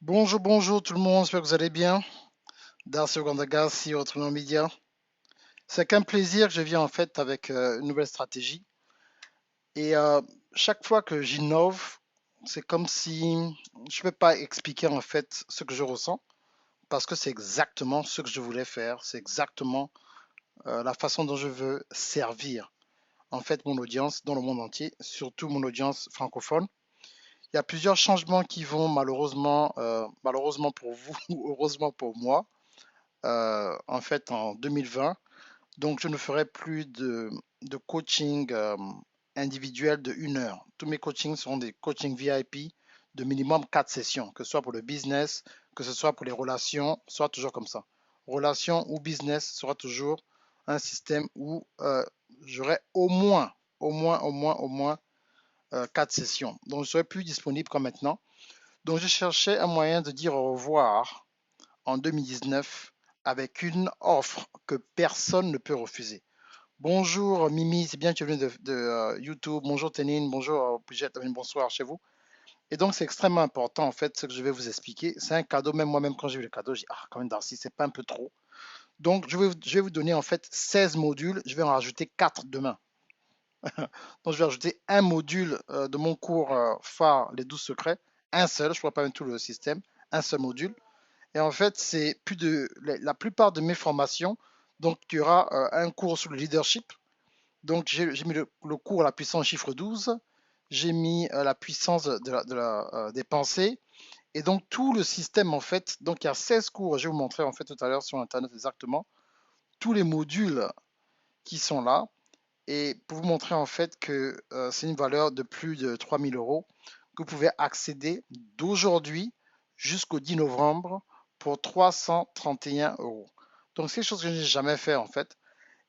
Bonjour, bonjour tout le monde, j'espère que vous allez bien. Darcy Ogandaga, CEO Autrement Media. C'est qu'un plaisir que je viens en fait avec une nouvelle stratégie. Et chaque fois que j'innove, c'est comme si je ne peux pas expliquer en fait ce que je ressens parce que c'est exactement ce que je voulais faire. C'est exactement la façon dont je veux servir en fait mon audience dans le monde entier, surtout mon audience francophone. Il y a plusieurs changements qui vont malheureusement pour vous ou heureusement pour moi, en fait en 2020. Donc, je ne ferai plus de coaching individuel de 1 heure. Tous mes coachings seront des coachings VIP de minimum 4 sessions, que ce soit pour le business, que ce soit pour les relations, soit toujours comme ça. Relations ou business sera toujours un système où j'aurai au moins 4 sessions. Donc, je serai plus disponible comme maintenant. Donc, je cherchais un moyen de dire au revoir en 2019 avec une offre que personne ne peut refuser. Bonjour Mimi, c'est bien que tu es venu de YouTube. Bonjour Ténine, bonjour Brigitte, bonsoir chez vous. Et donc c'est extrêmement important en fait ce que je vais vous expliquer. C'est un cadeau, même moi-même quand j'ai vu le cadeau, j'ai dit ah quand même Darcy, c'est pas un peu trop. Donc je vais vous donner en fait 16 modules, je vais en rajouter 4 demain. Donc je vais rajouter un module de mon cours phare, les 12 secrets, un seul, je ne pourrais pas mettre tout le système, un seul module. Et en fait, c'est plus de la plupart de mes formations. Donc, il y aura un cours sur le leadership. Donc, j'ai mis le cours à la puissance chiffre 12. J'ai mis la puissance des pensées. Et donc, tout le système, en fait. Donc, il y a 16 cours. Je vais vous montrer, en fait, tout à l'heure sur Internet exactement tous les modules qui sont là. Et pour vous montrer, en fait, que c'est une valeur de plus de 3 000 € que vous pouvez accéder d'aujourd'hui jusqu'au 10 novembre pour 331 €. Donc, c'est quelque chose que je n'ai jamais fait, en fait.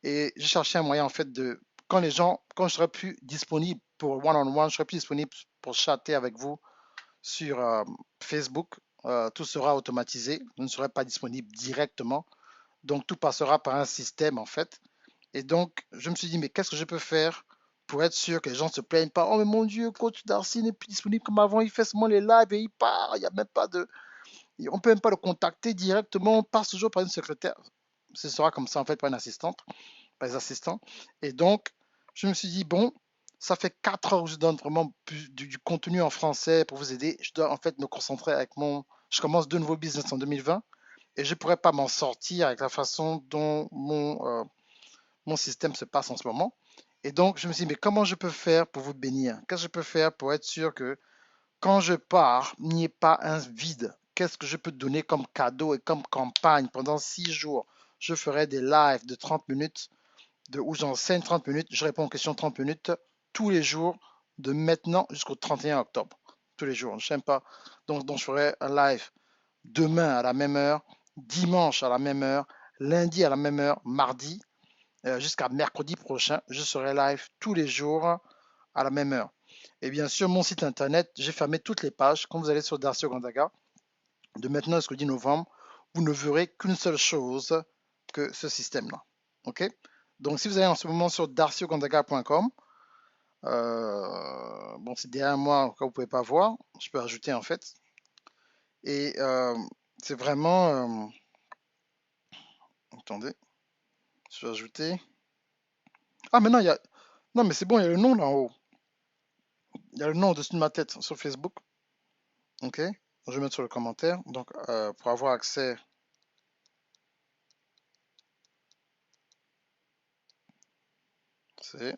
Et j'ai cherché un moyen, en fait, quand je serai plus disponible pour one-on-one, je serai plus disponible pour chatter avec vous sur Facebook, tout sera automatisé. Je ne serai pas disponible directement. Donc, tout passera par un système, en fait. Et donc, je me suis dit, mais qu'est-ce que je peux faire pour être sûr que les gens ne se plaignent pas? Oh, mais mon Dieu, coach Darcy n'est plus disponible comme avant, il fait seulement les lives et il part. Il y a même pas de. On ne peut même pas le contacter directement, on passe toujours par une secrétaire. Ce sera comme ça, en fait, par une assistante par les assistants. Et donc, je me suis dit, bon, ça fait 4 heures que je donne vraiment du contenu en français pour vous aider. Je dois en fait me concentrer avec mon. Je commence de nouveaux business en 2020 et je ne pourrais pas m'en sortir avec la façon dont mon système se passe en ce moment. Et donc, je me suis dit, mais comment je peux faire pour vous bénir? Qu'est-ce que je peux faire pour être sûr que quand je pars, il n'y ait pas un vide? Qu'est-ce que je peux donner comme cadeau et comme campagne pendant 6 jours? Je ferai des lives de 30 minutes où j'enseigne 30 minutes, je réponds aux questions 30 minutes tous les jours de maintenant jusqu'au 31 octobre. Tous les jours, je n'aime pas. Donc, je ferai un live demain à la même heure, dimanche à la même heure, lundi à la même heure, mardi, jusqu'à mercredi prochain. Je serai live tous les jours à la même heure. Et bien sûr, mon site internet, j'ai fermé toutes les pages. Quand vous allez sur Darcy Ogandaga, de maintenant jusqu'au 10 novembre, vous ne verrez qu'une seule chose que ce système-là. OK? Donc, si vous allez en ce moment sur darcyogandaga.com, bon, c'est derrière moi, vous ne pouvez pas voir, je peux ajouter en fait. Et c'est vraiment. Attendez, je vais ajouter. Ah, maintenant, il y a. Non, mais c'est bon, il y a le nom là en haut. Il y a le nom au-dessus de ma tête sur Facebook. OK? Je vais mettre sur le commentaire. Donc, pour avoir accès. C'est.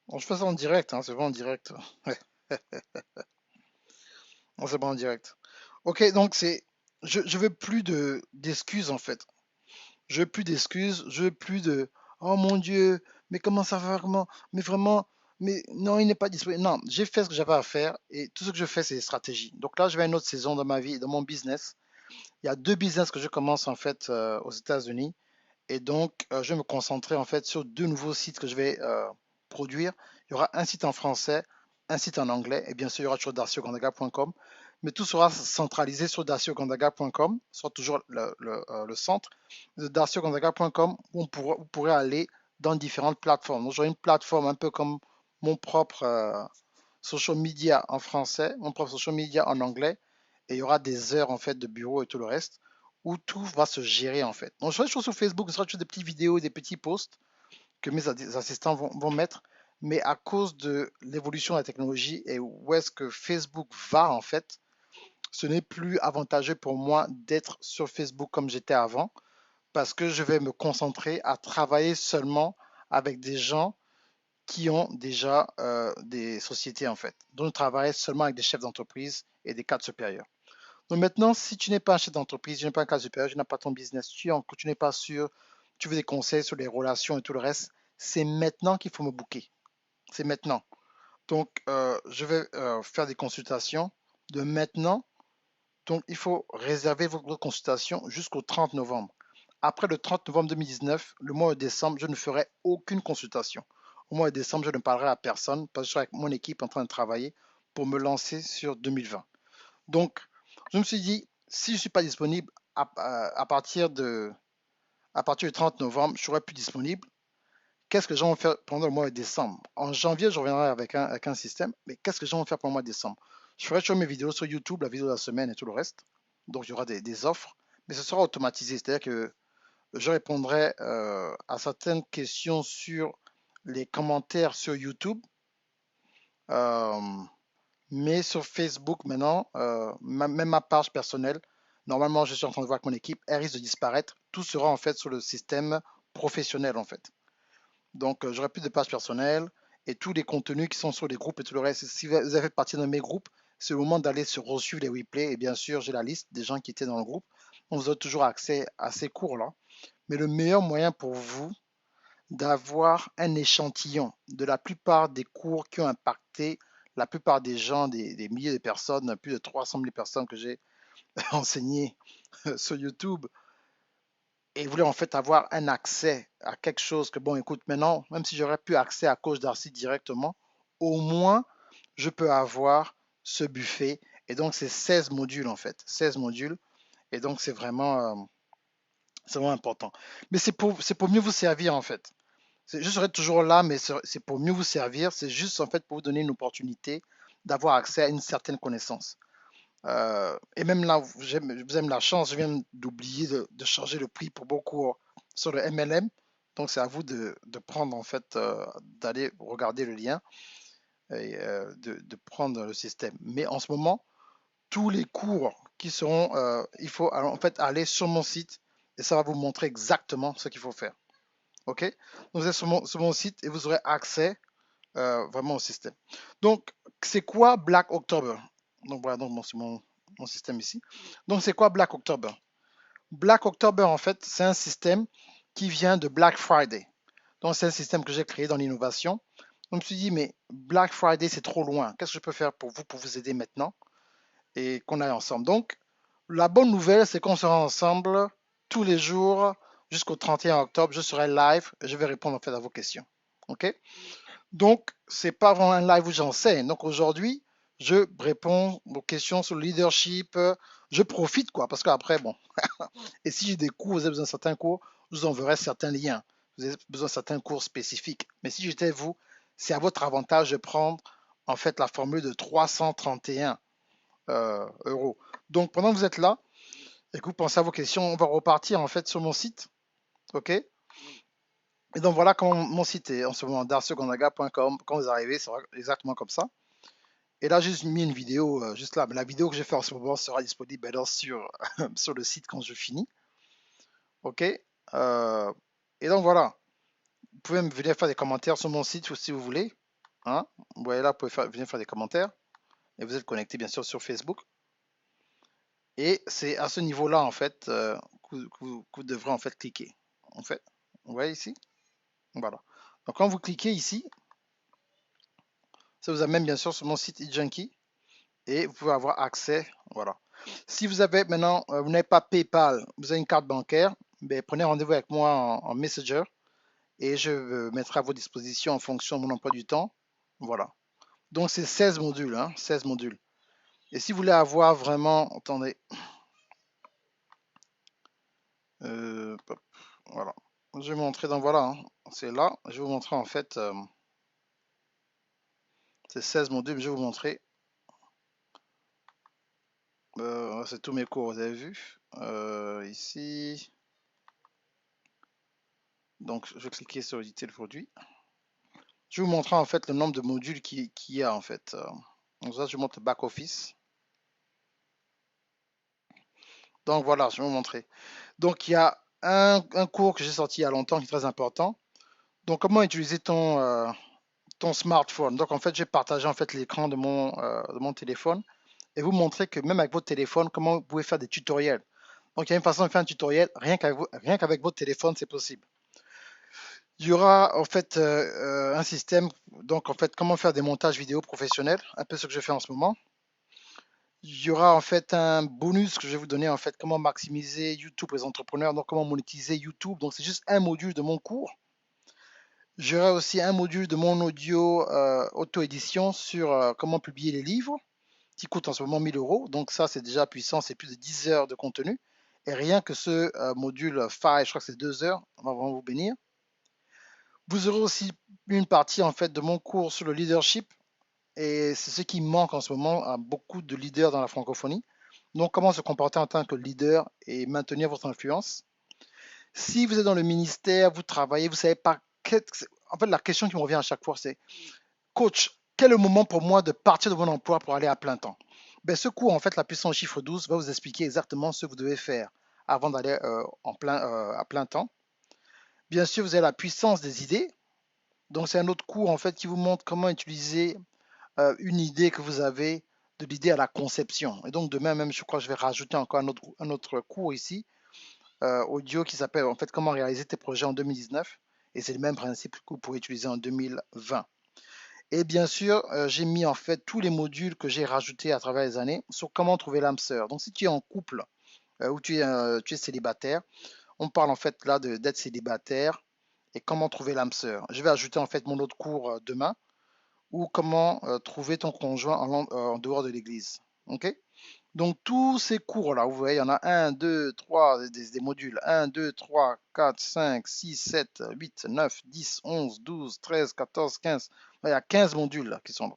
Bon, je fais ça en direct, hein, c'est pas en direct. Non, c'est pas en direct. Ok, donc c'est. Je veux plus d'excuses en fait. Je veux plus d'excuses. Je veux plus de. Oh mon Dieu, mais comment ça va vraiment? Mais vraiment, mais non, il n'est pas disponible. Non, j'ai fait ce que j'avais à faire et tout ce que je fais, c'est des stratégies. Donc là, je vais à une autre saison dans ma vie, dans mon business. Il y a 2 business que je commence en fait aux États-Unis et donc je vais me concentrer en fait sur 2 nouveaux sites que je vais produire. Il y aura un site en français, un site en anglais et bien sûr il y aura toujours darcyogandaga.com. Mais tout sera centralisé sur darcyogandaga.com, ce sera toujours le centre de darcyogandaga.com où vous pourrez aller dans différentes plateformes. Donc, j'aurai une plateforme un peu comme mon propre social media en français, mon propre social media en anglais, et il y aura des heures en fait de bureau et tout le reste où tout va se gérer en fait. Donc, je ferai des choses sur Facebook, ce sera toujours des petites vidéos, des petits posts que mes assistants vont mettre, mais à cause de l'évolution de la technologie et où est-ce que Facebook va en fait, ce n'est plus avantageux pour moi d'être sur Facebook comme j'étais avant parce que je vais me concentrer à travailler seulement avec des gens qui ont déjà des sociétés en fait. Donc, je travaille seulement avec des chefs d'entreprise et des cadres supérieurs. Donc maintenant, si tu n'es pas un chef d'entreprise, tu n'es pas un cadre supérieur, tu n'as pas ton business, tu n'es pas sûr, tu veux des conseils sur les relations et tout le reste, c'est maintenant qu'il faut me booker. C'est maintenant. Donc, je vais faire des consultations de maintenant. Donc, il faut réserver votre consultation jusqu'au 30 novembre. Après le 30 novembre 2019, le mois de décembre, je ne ferai aucune consultation. Au mois de décembre, je ne parlerai à personne parce que je serai avec mon équipe en train de travailler pour me lancer sur 2020. Donc, je me suis dit, si je ne suis pas disponible à partir du 30 novembre, je ne serai plus disponible. Qu'est-ce que les gens vont faire pendant le mois de décembre? En janvier, je reviendrai avec un système, mais qu'est-ce que les gens vont faire pendant le mois de décembre? Je ferai toujours mes vidéos sur YouTube, la vidéo de la semaine et tout le reste. Donc, il y aura des offres, mais ce sera automatisé. C'est-à-dire que je répondrai à certaines questions sur les commentaires sur YouTube, euh, mais sur Facebook maintenant, même ma page personnelle, normalement, je suis en train de voir avec mon équipe, elle risque de disparaître. Tout sera en fait sur le système professionnel en fait. Donc, j'aurai plus de page personnelle et tous les contenus qui sont sur les groupes et tout le reste. Si vous avez fait partie de mes groupes, c'est le moment d'aller se suivre les replays. Et bien sûr, j'ai la liste des gens qui étaient dans le groupe. On vous a toujours accès à ces cours-là. Mais le meilleur moyen pour vous d'avoir un échantillon de la plupart des cours qui ont impacté la plupart des gens, des milliers de personnes, plus de 300 000 personnes que j'ai enseignées sur YouTube, et voulait en fait avoir un accès à quelque chose que, bon, écoute, maintenant, même si j'aurais pu accès à Coach Darcy directement, au moins, je peux avoir ce buffet. Et donc, c'est 16 modules, en fait. 16 modules. Et donc, c'est vraiment important. Mais c'est pour mieux vous servir, en fait. Je serai toujours là, mais c'est pour mieux vous servir. C'est juste, en fait, pour vous donner une opportunité d'avoir accès à une certaine connaissance. Et même là, vous avez la chance, je viens d'oublier de changer le prix pour beaucoup sur le MLM. Donc, c'est à vous de prendre, en fait, d'aller regarder le lien et de prendre le système. Mais en ce moment, tous les cours qui seront, il faut en fait aller sur mon site et ça va vous montrer exactement ce qu'il faut faire. OK? Donc, vous êtes sur mon site et vous aurez accès vraiment au système. Donc, c'est quoi Black October? Donc, voilà, donc, c'est mon système ici. Donc, c'est quoi Black October? Black October, en fait, c'est un système qui vient de Black Friday. Donc, c'est un système que j'ai créé dans l'innovation. Donc, je me suis dit, mais Black Friday, c'est trop loin. Qu'est-ce que je peux faire pour vous aider maintenant et qu'on aille ensemble? Donc, la bonne nouvelle, c'est qu'on sera ensemble tous les jours jusqu'au 31 octobre. Je serai live et je vais répondre en fait à vos questions. OK? Donc, c'est pas vraiment un live où j'enseigne. Donc, aujourd'hui, je réponds aux questions sur le leadership. Je profite, quoi, parce qu'après, bon, et si j'ai des cours, vous avez besoin de certains cours, je vous enverrai certains liens. Vous avez besoin de certains cours spécifiques. Mais si j'étais vous, c'est à votre avantage de prendre, en fait, la formule de 331 euros. Donc, pendant que vous êtes là et que vous pensez à vos questions, on va repartir, en fait, sur mon site. OK? Et donc, voilà comment mon site est en ce moment, darsegondaga.com. Quand vous arrivez, c'est exactement comme ça. Et là, j'ai juste mis une vidéo juste là. Mais la vidéo que je fais en ce moment sera disponible alors sur le site quand je finis. OK? Et donc voilà. Vous pouvez venir faire des commentaires sur mon site si vous voulez. Hein? Vous voyez là, vous pouvez venir faire des commentaires. Et vous êtes connecté bien sûr sur Facebook. Et c'est à ce niveau-là en fait que vous devrez en fait cliquer. En fait, vous voyez ici? Voilà. Donc quand vous cliquez ici, ça vous amène bien sûr sur mon site eJunkie. Et vous pouvez avoir accès. Voilà. Si vous avez maintenant, vous n'avez pas PayPal, vous avez une carte bancaire, ben, prenez rendez-vous avec moi en Messenger et je mettrai à vos dispositions en fonction de mon emploi du temps. Voilà. Donc c'est 16 modules, hein, 16 modules. Et si vous voulez avoir vraiment, attendez, voilà. je vais vous montrer, donc voilà, hein, c'est là, je vais vous montrer en fait, c'est 16 modules, je vais vous montrer, c'est tous mes cours, vous avez vu, ici, donc je vais cliquer sur éditer le produit, je vais vous montrer en fait le nombre de modules qu'il y a en fait, donc ça je vous montre le back office, donc voilà, je vais vous montrer, donc il y a un cours que j'ai sorti il y a longtemps qui est très important, donc comment utiliser ton smartphone. Donc en fait, j'ai partagé en fait l'écran de mon téléphone et vous montrer que même avec votre téléphone, comment vous pouvez faire des tutoriels. Donc il y a une façon de faire un tutoriel, rien qu'avec votre téléphone, c'est possible. Il y aura en fait un système, donc en fait comment faire des montages vidéo professionnels, un peu ce que je fais en ce moment. Il y aura en fait un bonus que je vais vous donner en fait comment maximiser YouTube pour les entrepreneurs, donc comment monétiser YouTube. Donc c'est juste un module de mon cours. J'aurai aussi un module de mon audio auto-édition sur comment publier les livres, qui coûte en ce moment 1000 euros. Donc ça, c'est déjà puissant, c'est plus de 10 heures de contenu. Et rien que ce module file, je crois que c'est 2 heures, on va vraiment vous bénir. Vous aurez aussi une partie en fait de mon cours sur le leadership. Et c'est ce qui manque en ce moment à beaucoup de leaders dans la francophonie. Donc comment se comporter en tant que leader et maintenir votre influence. Si vous êtes dans le ministère, vous travaillez, vous savez pas. En fait, la question qui me revient à chaque fois, c'est coach, quel est le moment pour moi de partir de mon emploi pour aller à plein temps? Ben, ce cours, en fait, la puissance chiffre 12 va vous expliquer exactement ce que vous devez faire avant d'aller à plein temps. Bien sûr, vous avez la puissance des idées. Donc, c'est un autre cours, en fait, qui vous montre comment utiliser une idée que vous avez, de l'idée à la conception. Et donc, demain même, je crois que je vais rajouter encore un autre cours ici, audio, qui s'appelle, en fait, comment réaliser tes projets en 2019. Et c'est le même principe que vous pouvez utiliser en 2020. Et bien sûr, j'ai mis en fait tous les modules que j'ai rajoutés à travers les années sur comment trouver l'âme sœur. Donc, si tu es en couple ou tu es célibataire, on parle en fait là d'être célibataire et comment trouver l'âme sœur. Je vais ajouter en fait mon autre cours demain ou comment trouver ton conjoint en dehors de l'église. Ok? Donc, tous ces cours-là, vous voyez, il y en a un, 2, 3, des modules un, 2, 3, 4, 5, 6, 7, 8, 9, 10, 11, 12, 13, 14, 15. Il y a 15 modules là, qui sont là.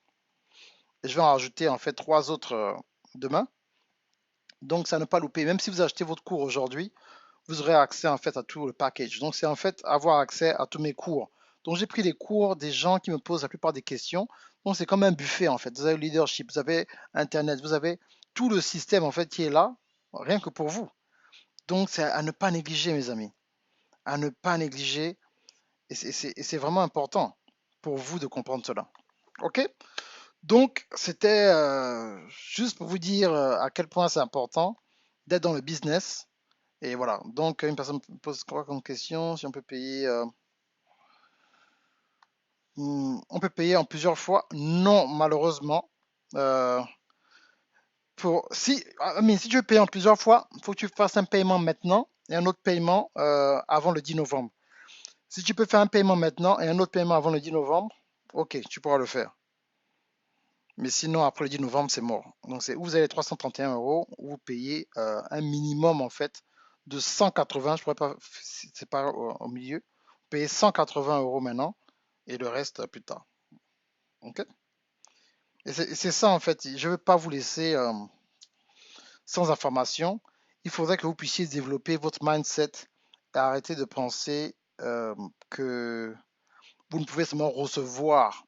Et je vais en rajouter en fait 3 autres demain. Donc, ça ne pas louper. Même si vous achetez votre cours aujourd'hui, vous aurez accès en fait à tout le package. Donc, c'est en fait avoir accès à tous mes cours. Donc, j'ai pris les cours des gens qui me posent la plupart des questions. Donc, c'est comme un buffet en fait. Vous avez le leadership, vous avez Internet, vous avez tout le système en fait qui est là, rien que pour vous. Donc, c'est à ne pas négliger, mes amis. À ne pas négliger. Et c'est vraiment important pour vous de comprendre cela. OK? Donc, c'était juste pour vous dire à quel point c'est important d'être dans le business. Et voilà. Donc, une personne me pose quoi comme question? Si on peut payer, on peut payer en plusieurs fois? Non, malheureusement. Euh, mais si tu veux payer en plusieurs fois, il faut que tu fasses un paiement maintenant et un autre paiement avant le 10 novembre. Si tu peux faire un paiement maintenant et un autre paiement avant le 10 novembre, ok, tu pourras le faire. Mais sinon, après le 10 novembre, c'est mort. Donc, c'est où vous avez 331 euros, ou vous payez un minimum, en fait, de 180. Je pourrais pas, c'est pas au milieu. Vous payez 180 euros maintenant et le reste plus tard. Ok? Et c'est ça, en fait. Je ne veux pas vous laisser sans information. Il faudrait que vous puissiez développer votre mindset et arrêter de penser que vous ne pouvez seulement recevoir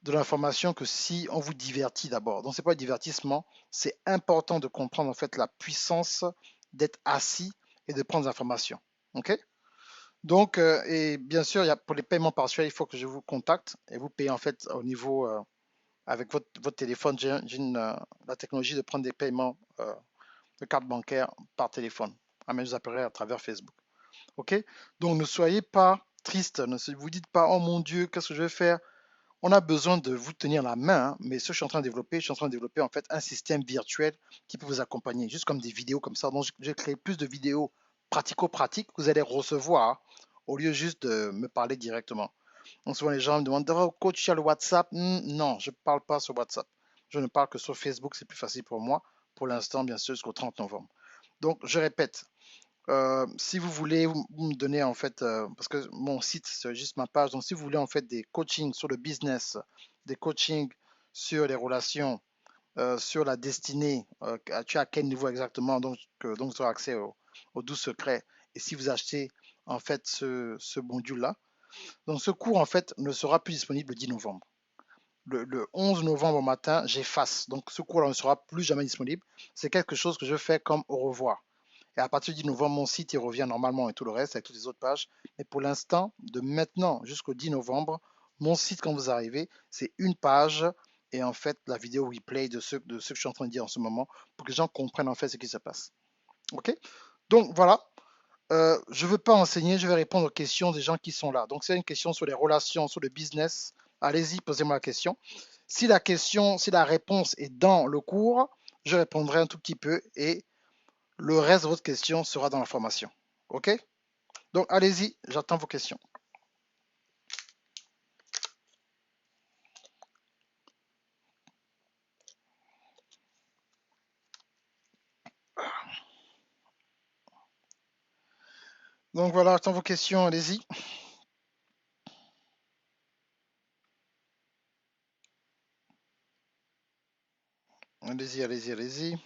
de l'information que si on vous divertit d'abord. Donc, c'est pas un divertissement, c'est important de comprendre en fait la puissance d'être assis et de prendre des informations. OK? Donc, et bien sûr, pour les paiements partiels, il faut que je vous contacte et vous payez en fait au niveau, avec votre téléphone. J'ai la technologie de prendre des paiements de carte bancaire par téléphone. Ah, mais je vous appellerai à travers Facebook. OK? Donc, ne soyez pas triste, ne vous dites pas, oh mon Dieu, qu'est-ce que je vais faire? On a besoin de vous tenir la main, hein, mais ce que je suis en train de développer en fait un système virtuel qui peut vous accompagner, juste comme des vidéos comme ça. Donc, j'ai créé plus de vidéos pratico-pratiques que vous allez recevoir au lieu juste de me parler directement. Donc, souvent les gens me demandent, oh, coach, tu as le WhatsApp? Non, je ne parle pas sur WhatsApp. Je ne parle que sur Facebook, c'est plus facile pour moi, pour l'instant, bien sûr, jusqu'au 30 novembre. Donc, je répète, Si vous voulez vous me donner en fait, parce que mon site c'est juste ma page, donc si vous voulez en fait des coachings sur le business, des coachings sur les relations, sur la destinée, tu es à quel niveau exactement, donc tu auras accès aux 12 secrets. Et si vous achetez en fait ce module-là, donc ce cours en fait ne sera plus disponible le 10 novembre. Le 11 novembre au matin, j'efface. Donc ce cours-là ne sera plus jamais disponible. C'est quelque chose que je fais comme au revoir. Et à partir du 10 novembre, mon site il revient normalement et tout le reste avec toutes les autres pages. Mais pour l'instant, de maintenant jusqu'au 10 novembre, mon site, quand vous arrivez, c'est une page et en fait la vidéo replay de ce que je suis en train de dire en ce moment pour que les gens comprennent en fait ce qui se passe. Ok? Donc voilà. Je ne veux pas enseigner, je vais répondre aux questions des gens qui sont là. Donc, c'est une question sur les relations, sur le business. Allez-y, posez-moi la question. Si la réponse est dans le cours, je répondrai un tout petit peu et le reste de votre question sera dans la formation. OK? Donc, allez-y, j'attends vos questions. Donc, voilà, j'attends vos questions, allez-y. Allez-y, allez-y, allez-y.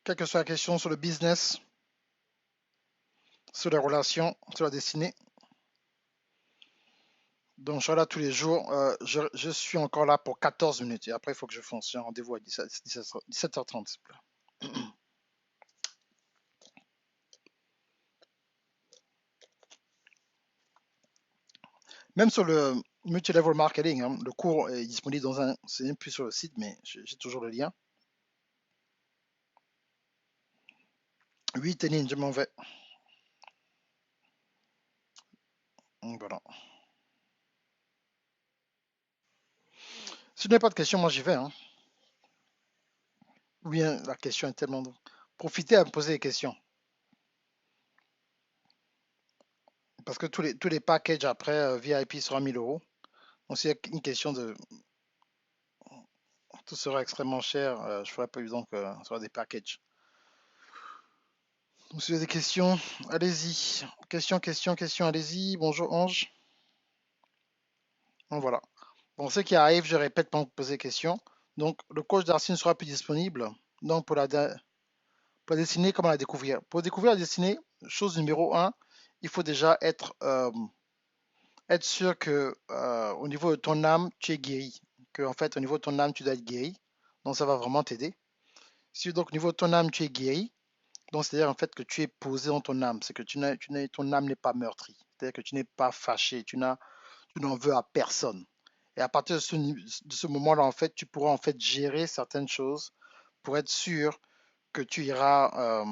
Quelle que soit la question sur le business, sur les relations, sur la destinée. Donc, je serai là tous les jours. Je suis encore là pour 14 minutes. Et après, il faut que je fonce. J'ai un rendez-vous à 17h30, s'il vous plaît. Même sur le multi-level marketing, hein, le cours est disponible dans un. C'est même plus sur le site, mais j'ai toujours le lien. Oui, Ténine, je m'en vais. Donc, voilà. Si vous n'avez pas de questions, moi j'y vais. Hein. Ou bien la question est tellement. Profitez à me poser des questions. Parce que tous les packages après VIP sera 1000 euros. Donc, s'il y a une question de. Tout sera extrêmement cher, je ne ferai pas évident que ce soit des packages. Donc, si vous avez des questions, allez-y. Question, question, question, allez-y. Bonjour Ange. Donc, voilà. Bon, ce qui arrive, je répète pour vous poser des questions. Donc, le coach Darcy ne sera plus disponible. Donc, pour la destinée, comment la découvrir? Pour découvrir la destinée, chose numéro un, il faut déjà être sûr que au niveau de ton âme, tu es guéri. Que, en fait, au niveau de ton âme, tu dois être guéri. Donc, ça va vraiment t'aider. Si donc, au niveau de ton âme, tu es guéri, donc c'est-à-dire en fait que tu es posé dans ton âme, c'est que ton âme n'est pas meurtrie. C'est-à-dire que tu n'es pas fâché, tu n'en veux à personne. Et à partir de ce moment-là, en fait, tu pourras en fait gérer certaines choses pour être sûr que tu seras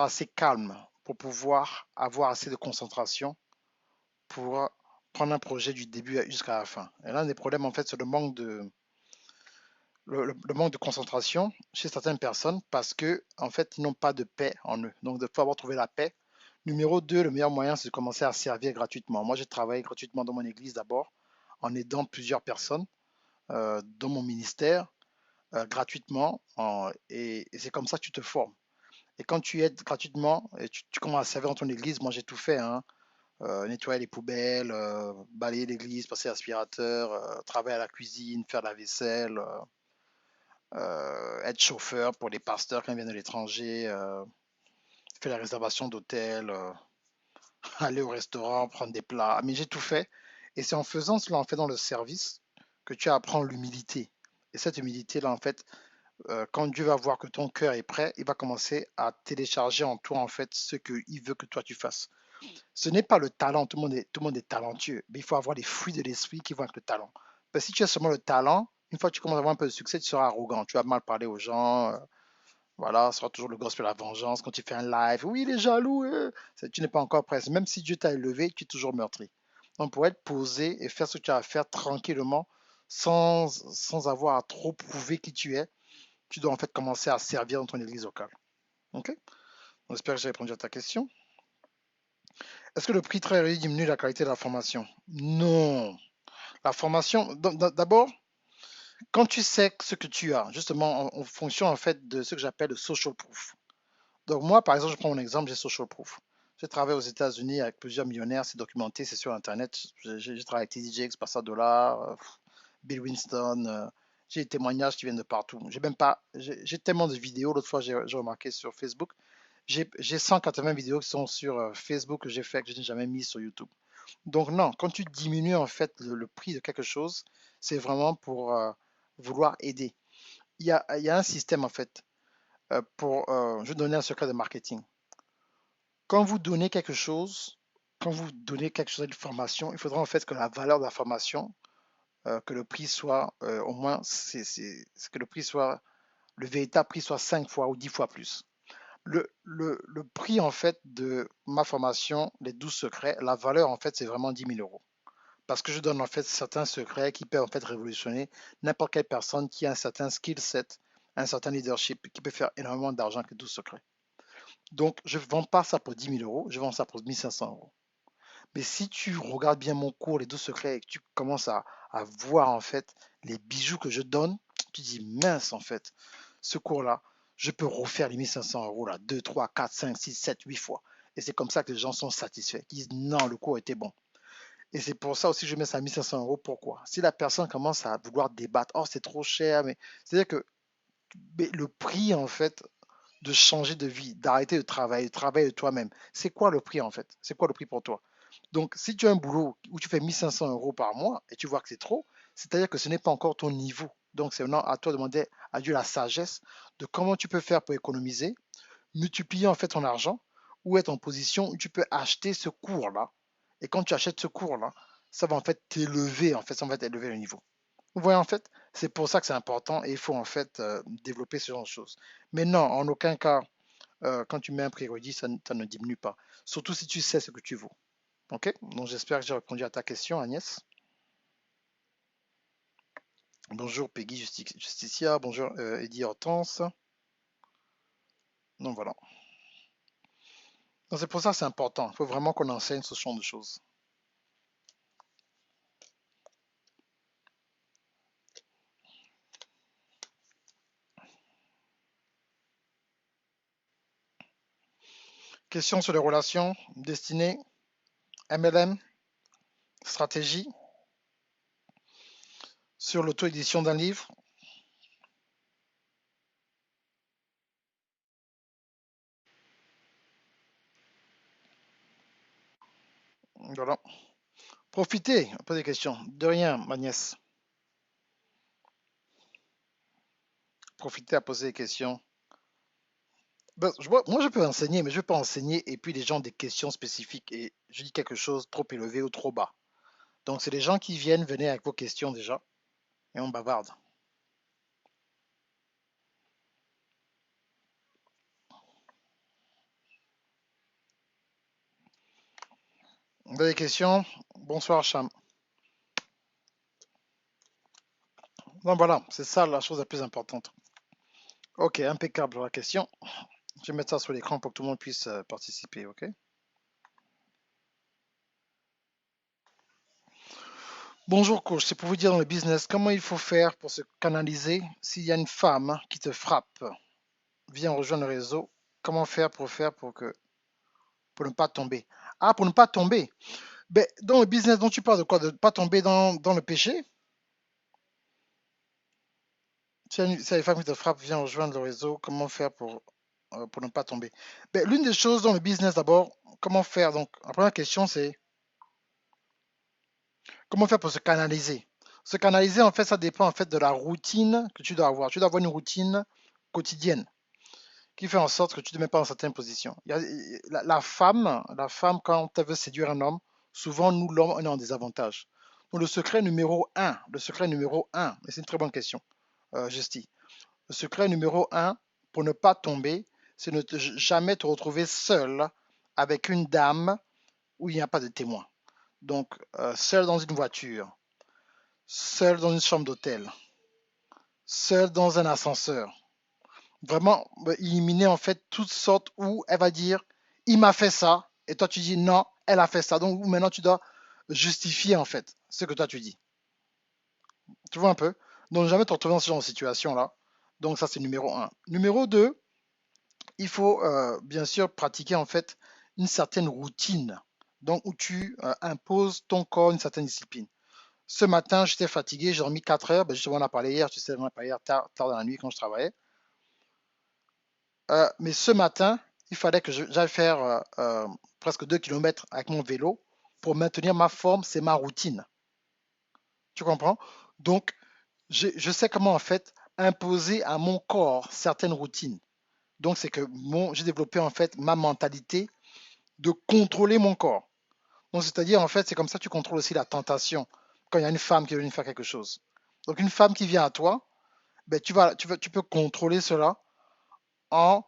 assez calme pour pouvoir avoir assez de concentration pour prendre un projet du début jusqu'à la fin. Et l'un des problèmes, en fait, c'est le manque de concentration chez certaines personnes parce que, en fait, ils n'ont pas de paix en eux. Donc, il faut avoir trouvé la paix. Numéro 2, le meilleur moyen, c'est de commencer à servir gratuitement. Moi, j'ai travaillé gratuitement dans mon église d'abord, en aidant plusieurs personnes dans mon ministère gratuitement. Et c'est comme ça que tu te formes. Et quand tu aides gratuitement et tu commences à servir dans ton église, moi j'ai tout fait, hein, nettoyer les poubelles, balayer l'église, passer l'aspirateur, travailler à la cuisine, faire la vaisselle, être chauffeur pour les pasteurs quand ils viennent de l'étranger, faire la réservation d'hôtel, aller au restaurant, prendre des plats. Mais j'ai tout fait. Et c'est en faisant cela, en fait, dans le service, que tu apprends l'humilité. Et cette humilité-là, en fait, quand Dieu va voir que ton cœur est prêt, il va commencer à télécharger en toi, en fait, ce qu'il veut que toi tu fasses. Ce n'est pas le talent, tout le monde est talentueux, mais il faut avoir les fruits de l'esprit qui vont avec le talent. Parce que si tu as seulement le talent, une fois que tu commences à avoir un peu de succès, tu seras arrogant, tu vas mal parler aux gens, voilà, ce sera toujours le gospel de la vengeance. Quand tu fais un live, oui, il est jaloux, tu n'es pas encore prêt. Même si Dieu t'a élevé, tu es toujours meurtri. Donc, pour être posé et faire ce que tu as à faire tranquillement, sans avoir à trop prouver qui tu es, tu dois en fait commencer à servir dans ton église locale. Ok? Donc, j'espère que j'ai répondu à ta question. Est-ce que le prix très réduit diminue la qualité de la formation? Non. La formation, d'abord, quand tu sais ce que tu as, justement en fonction en fait de ce que j'appelle le social proof. Donc moi, par exemple, je prends mon exemple, j'ai social proof. J'ai travaillé aux États-Unis avec plusieurs millionnaires, c'est documenté, c'est sur Internet. J'ai travaillé avec TD Jakes, Passa Dollar, Bill Winston. J'ai des témoignages qui viennent de partout. J'ai même pas, j'ai tellement de vidéos. L'autre fois, j'ai remarqué sur Facebook, j'ai 180 vidéos qui sont sur Facebook que j'ai fait que je n'ai jamais mis sur YouTube. Donc non, quand tu diminues en fait le prix de quelque chose, c'est vraiment pour vouloir aider. Il y a un système en fait je vais donner un secret de marketing. Quand vous donnez quelque chose, quand vous donnez quelque chose à une formation, il faudra en fait que la valeur de la formation, que le prix soit au moins, que le prix soit, le véritable prix soit 5 fois ou 10 fois plus. Le prix en fait de ma formation, les 12 secrets, la valeur en fait c'est vraiment 10 000 euros. Parce que je donne en fait certains secrets qui peuvent en fait révolutionner n'importe quelle personne qui a un certain skill set, un certain leadership, qui peut faire énormément d'argent avec les 12 secrets. Donc, je ne vends pas ça pour 10 000 euros, je vends ça pour 1500 euros. Mais si tu regardes bien mon cours, les 12 secrets, et que tu commences à voir en fait les bijoux que je donne, tu dis mince en fait, ce cours-là, je peux refaire les 1500 euros là, 2, 3, 4, 5, 6, 7, 8 fois. Et c'est comme ça que les gens sont satisfaits. Ils disent non, le cours était bon. Et c'est pour ça aussi que je mets ça à 1500 euros. Pourquoi? Si la personne commence à vouloir débattre, oh c'est trop cher, mais c'est-à-dire que le prix en fait de changer de vie, d'arrêter de travailler de toi-même. C'est quoi le prix en fait? C'est quoi le prix pour toi? Donc, si tu as un boulot où tu fais 1500 euros par mois et tu vois que c'est trop, c'est-à-dire que ce n'est pas encore ton niveau. Donc, c'est maintenant à toi de demander à Dieu la sagesse de comment tu peux faire pour économiser, multiplier en fait ton argent ou être en position où tu peux acheter ce cours-là. Et quand tu achètes ce cours-là, ça va en fait t'élever, en fait, ça va t'élever le niveau. Vous voyez, en fait, c'est pour ça que c'est important et il faut en fait développer ce genre de choses. Mais non, en aucun cas, quand tu mets un prérequis, ça ne diminue pas. Surtout si tu sais ce que tu vaux. Ok? Donc j'espère que j'ai répondu à ta question, Agnès. Bonjour Peggy Justicia, bonjour Eddie Hortense. Donc voilà. Donc c'est pour ça que c'est important. Il faut vraiment qu'on enseigne ce genre de choses. Question sur les relations, destinée, MLM, stratégie, sur l'auto-édition d'un livre. Voilà. Profitez, pas des questions. De rien, Agnès. Profitez à poser des questions. Ben, moi, je peux enseigner, mais je ne vais pas enseigner et puis les gens des questions spécifiques et je dis quelque chose trop élevé ou trop bas. Donc, c'est les gens qui viennent, venez avec vos questions déjà et on bavarde. Vous avez des questions? Bonsoir, Cham. Donc voilà, c'est ça la chose la plus importante. Ok, impeccable pour la question. Je vais mettre ça sur l'écran pour que tout le monde puisse participer, ok? Bonjour coach, c'est pour vous dire dans le business comment il faut faire pour se canaliser s'il y a une femme qui te frappe, viens rejoindre le réseau. Comment faire pour ne pas tomber? Ah, pour ne pas tomber. Ben, dans le business dont tu parles de quoi? De ne pas tomber dans le péché? Si une femme qui te frappe, viens rejoindre le réseau. Comment faire pour ne pas tomber? Ben, l'une des choses dans le business d'abord, comment faire? Donc, la première question, c'est comment faire pour se canaliser? Se canaliser, en fait, ça dépend en fait de la routine que tu dois avoir. Tu dois avoir une routine quotidienne qui fait en sorte que tu ne te mets pas en certaines positions. La femme, quand elle veut séduire un homme, souvent, nous, l'homme, on est en désavantage. Donc, le secret numéro un, et c'est une très bonne question, Justy. Le secret numéro un pour ne pas tomber, c'est ne jamais te retrouver seul avec une dame où il n'y a pas de témoin. Donc, seul dans une voiture, seul dans une chambre d'hôtel, seul dans un ascenseur. Vraiment, éliminer en fait toutes sortes où elle va dire, il m'a fait ça, et toi tu dis non, elle a fait ça. Donc maintenant tu dois justifier en fait ce que toi tu dis. Tu vois un peu? Donc, jamais te retrouver dans ce genre de situation-là. Donc, ça, c'est numéro un. Numéro 2, il faut bien sûr pratiquer en fait une certaine routine. Donc, où tu imposes ton corps une certaine discipline. Ce matin, j'étais fatigué, j'ai dormi 4 heures. Ben, justement, on a parlé hier, tu sais, on a parlé hier tard dans la nuit quand je travaillais. Mais ce matin, il fallait que j'aille faire presque 2 kilomètres avec mon vélo pour maintenir ma forme, c'est ma routine. Tu comprends? Donc, je sais comment en fait imposer à mon corps certaines routines. Donc, c'est que j'ai développé en fait ma mentalité de contrôler mon corps. Donc, c'est-à-dire en fait, c'est comme ça que tu contrôles aussi la tentation quand il y a une femme qui veut venir faire quelque chose. Donc, une femme qui vient à toi, ben, tu peux contrôler cela en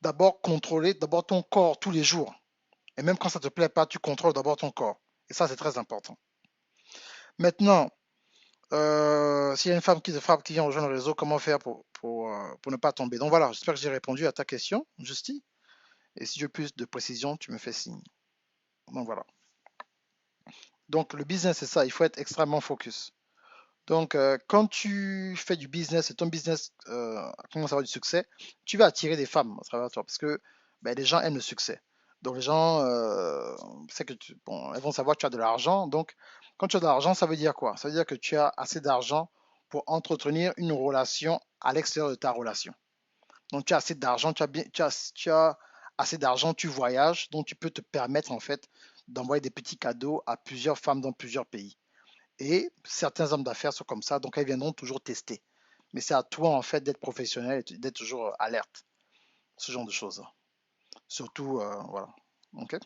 d'abord contrôler d'abord ton corps tous les jours. Et même quand ça ne te plaît pas, tu contrôles d'abord ton corps. Et ça, c'est très important. Maintenant, s'il y a une femme qui te frappe, qui vient rejoindre le réseau, comment faire pour ne pas tomber? Donc voilà, j'espère que j'ai répondu à ta question, Justy. Et si tu veux plus de précision, tu me fais signe. Donc voilà. Donc le business, c'est ça, il faut être extrêmement focus. Donc quand tu fais du business et ton business commence à avoir du succès, tu vas attirer des femmes à travers toi parce que ben, les gens aiment le succès. Donc les gens, c'est que bon, elles vont savoir que tu as de l'argent. Donc quand tu as de l'argent, ça veut dire quoi? Ça veut dire que tu as assez d'argent pour entretenir une relation à l'extérieur de ta relation. Donc tu as assez d'argent, tu as assez d'argent, tu voyages, donc tu peux te permettre en fait d'envoyer des petits cadeaux à plusieurs femmes dans plusieurs pays. Et certains hommes d'affaires sont comme ça, donc elles viendront toujours tester. Mais c'est à toi en fait d'être professionnel et d'être toujours alerte, ce genre de choses. Surtout, voilà. Ok,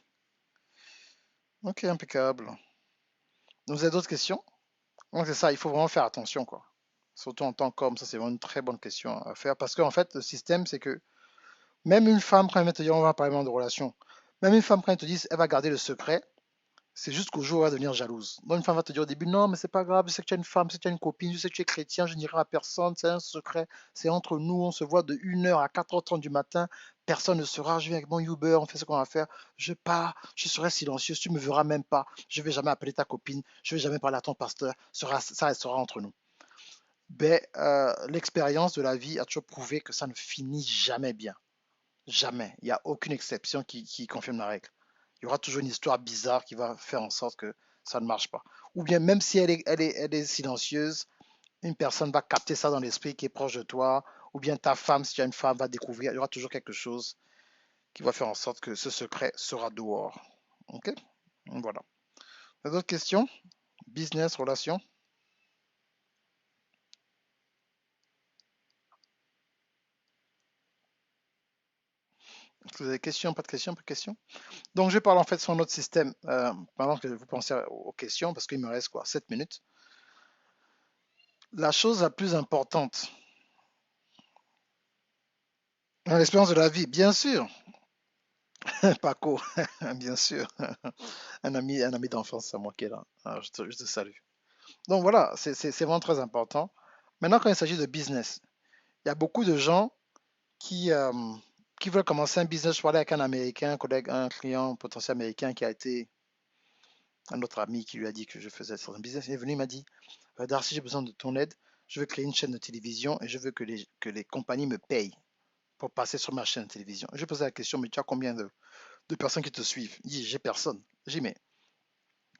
ok, impeccable. Donc, vous avez d'autres questions? Donc c'est ça, il faut vraiment faire attention, quoi. Surtout en tant qu'homme, ça c'est vraiment une très bonne question à faire parce qu'en fait, le système, c'est que même une femme, quand elle vient te dire on va parler de relation, même une femme, quand elle te dit elle va garder le secret, c'est juste qu'au jour où elle va devenir jalouse. Donc une femme va te dire au début, non, mais c'est pas grave, je sais que tu as une femme, je sais que tu as une copine, je sais que tu es chrétien, je n'irai à personne, c'est un secret, c'est entre nous, on se voit de 1 heure à 4h30 du matin, personne ne saura, je viens avec mon Uber, on fait ce qu'on va faire, je pars, je serai silencieux, tu me verras même pas, je vais jamais appeler ta copine, je vais jamais parler à ton pasteur, ça restera entre nous. Ben, l'expérience de la vie a toujours prouvé que ça ne finit jamais bien. Jamais. Il n'y a aucune exception qui confirme la règle. Il y aura toujours une histoire bizarre qui va faire en sorte que ça ne marche pas. Ou bien même si elle est silencieuse, une personne va capter ça dans l'esprit qui est proche de toi, ou bien ta femme, si tu as une femme, va découvrir. Il y aura toujours quelque chose qui va faire en sorte que ce secret sera dehors. Ok? Voilà. D'autres questions? Business, relations? Est-ce que vous avez des questions? Pas de questions? Pas de questions? Donc je parle en fait sur notre système pendant que vous pensez aux questions, parce qu'il me reste quoi? 7 minutes. La chose la plus importante dans l'expérience de la vie, bien sûr, Paco, bien sûr, un ami d'enfance, c'est moi qui est là. Alors, je te salue. Donc voilà, c'est vraiment très important. Maintenant, quand il s'agit de business, il y a beaucoup de gens qui, euh, qui veulent commencer un business. Je parlais avec un Américain, un collègue, un client potentiel américain qui a été un autre ami qui lui a dit que je faisais un business. Il est venu, il m'a dit, Darcy, j'ai besoin de ton aide. Je veux créer une chaîne de télévision et je veux que les compagnies me payent pour passer sur ma chaîne de télévision. Je posais la question, mais tu as combien de personnes qui te suivent? Il dit, j'ai personne. J'ai dit, mais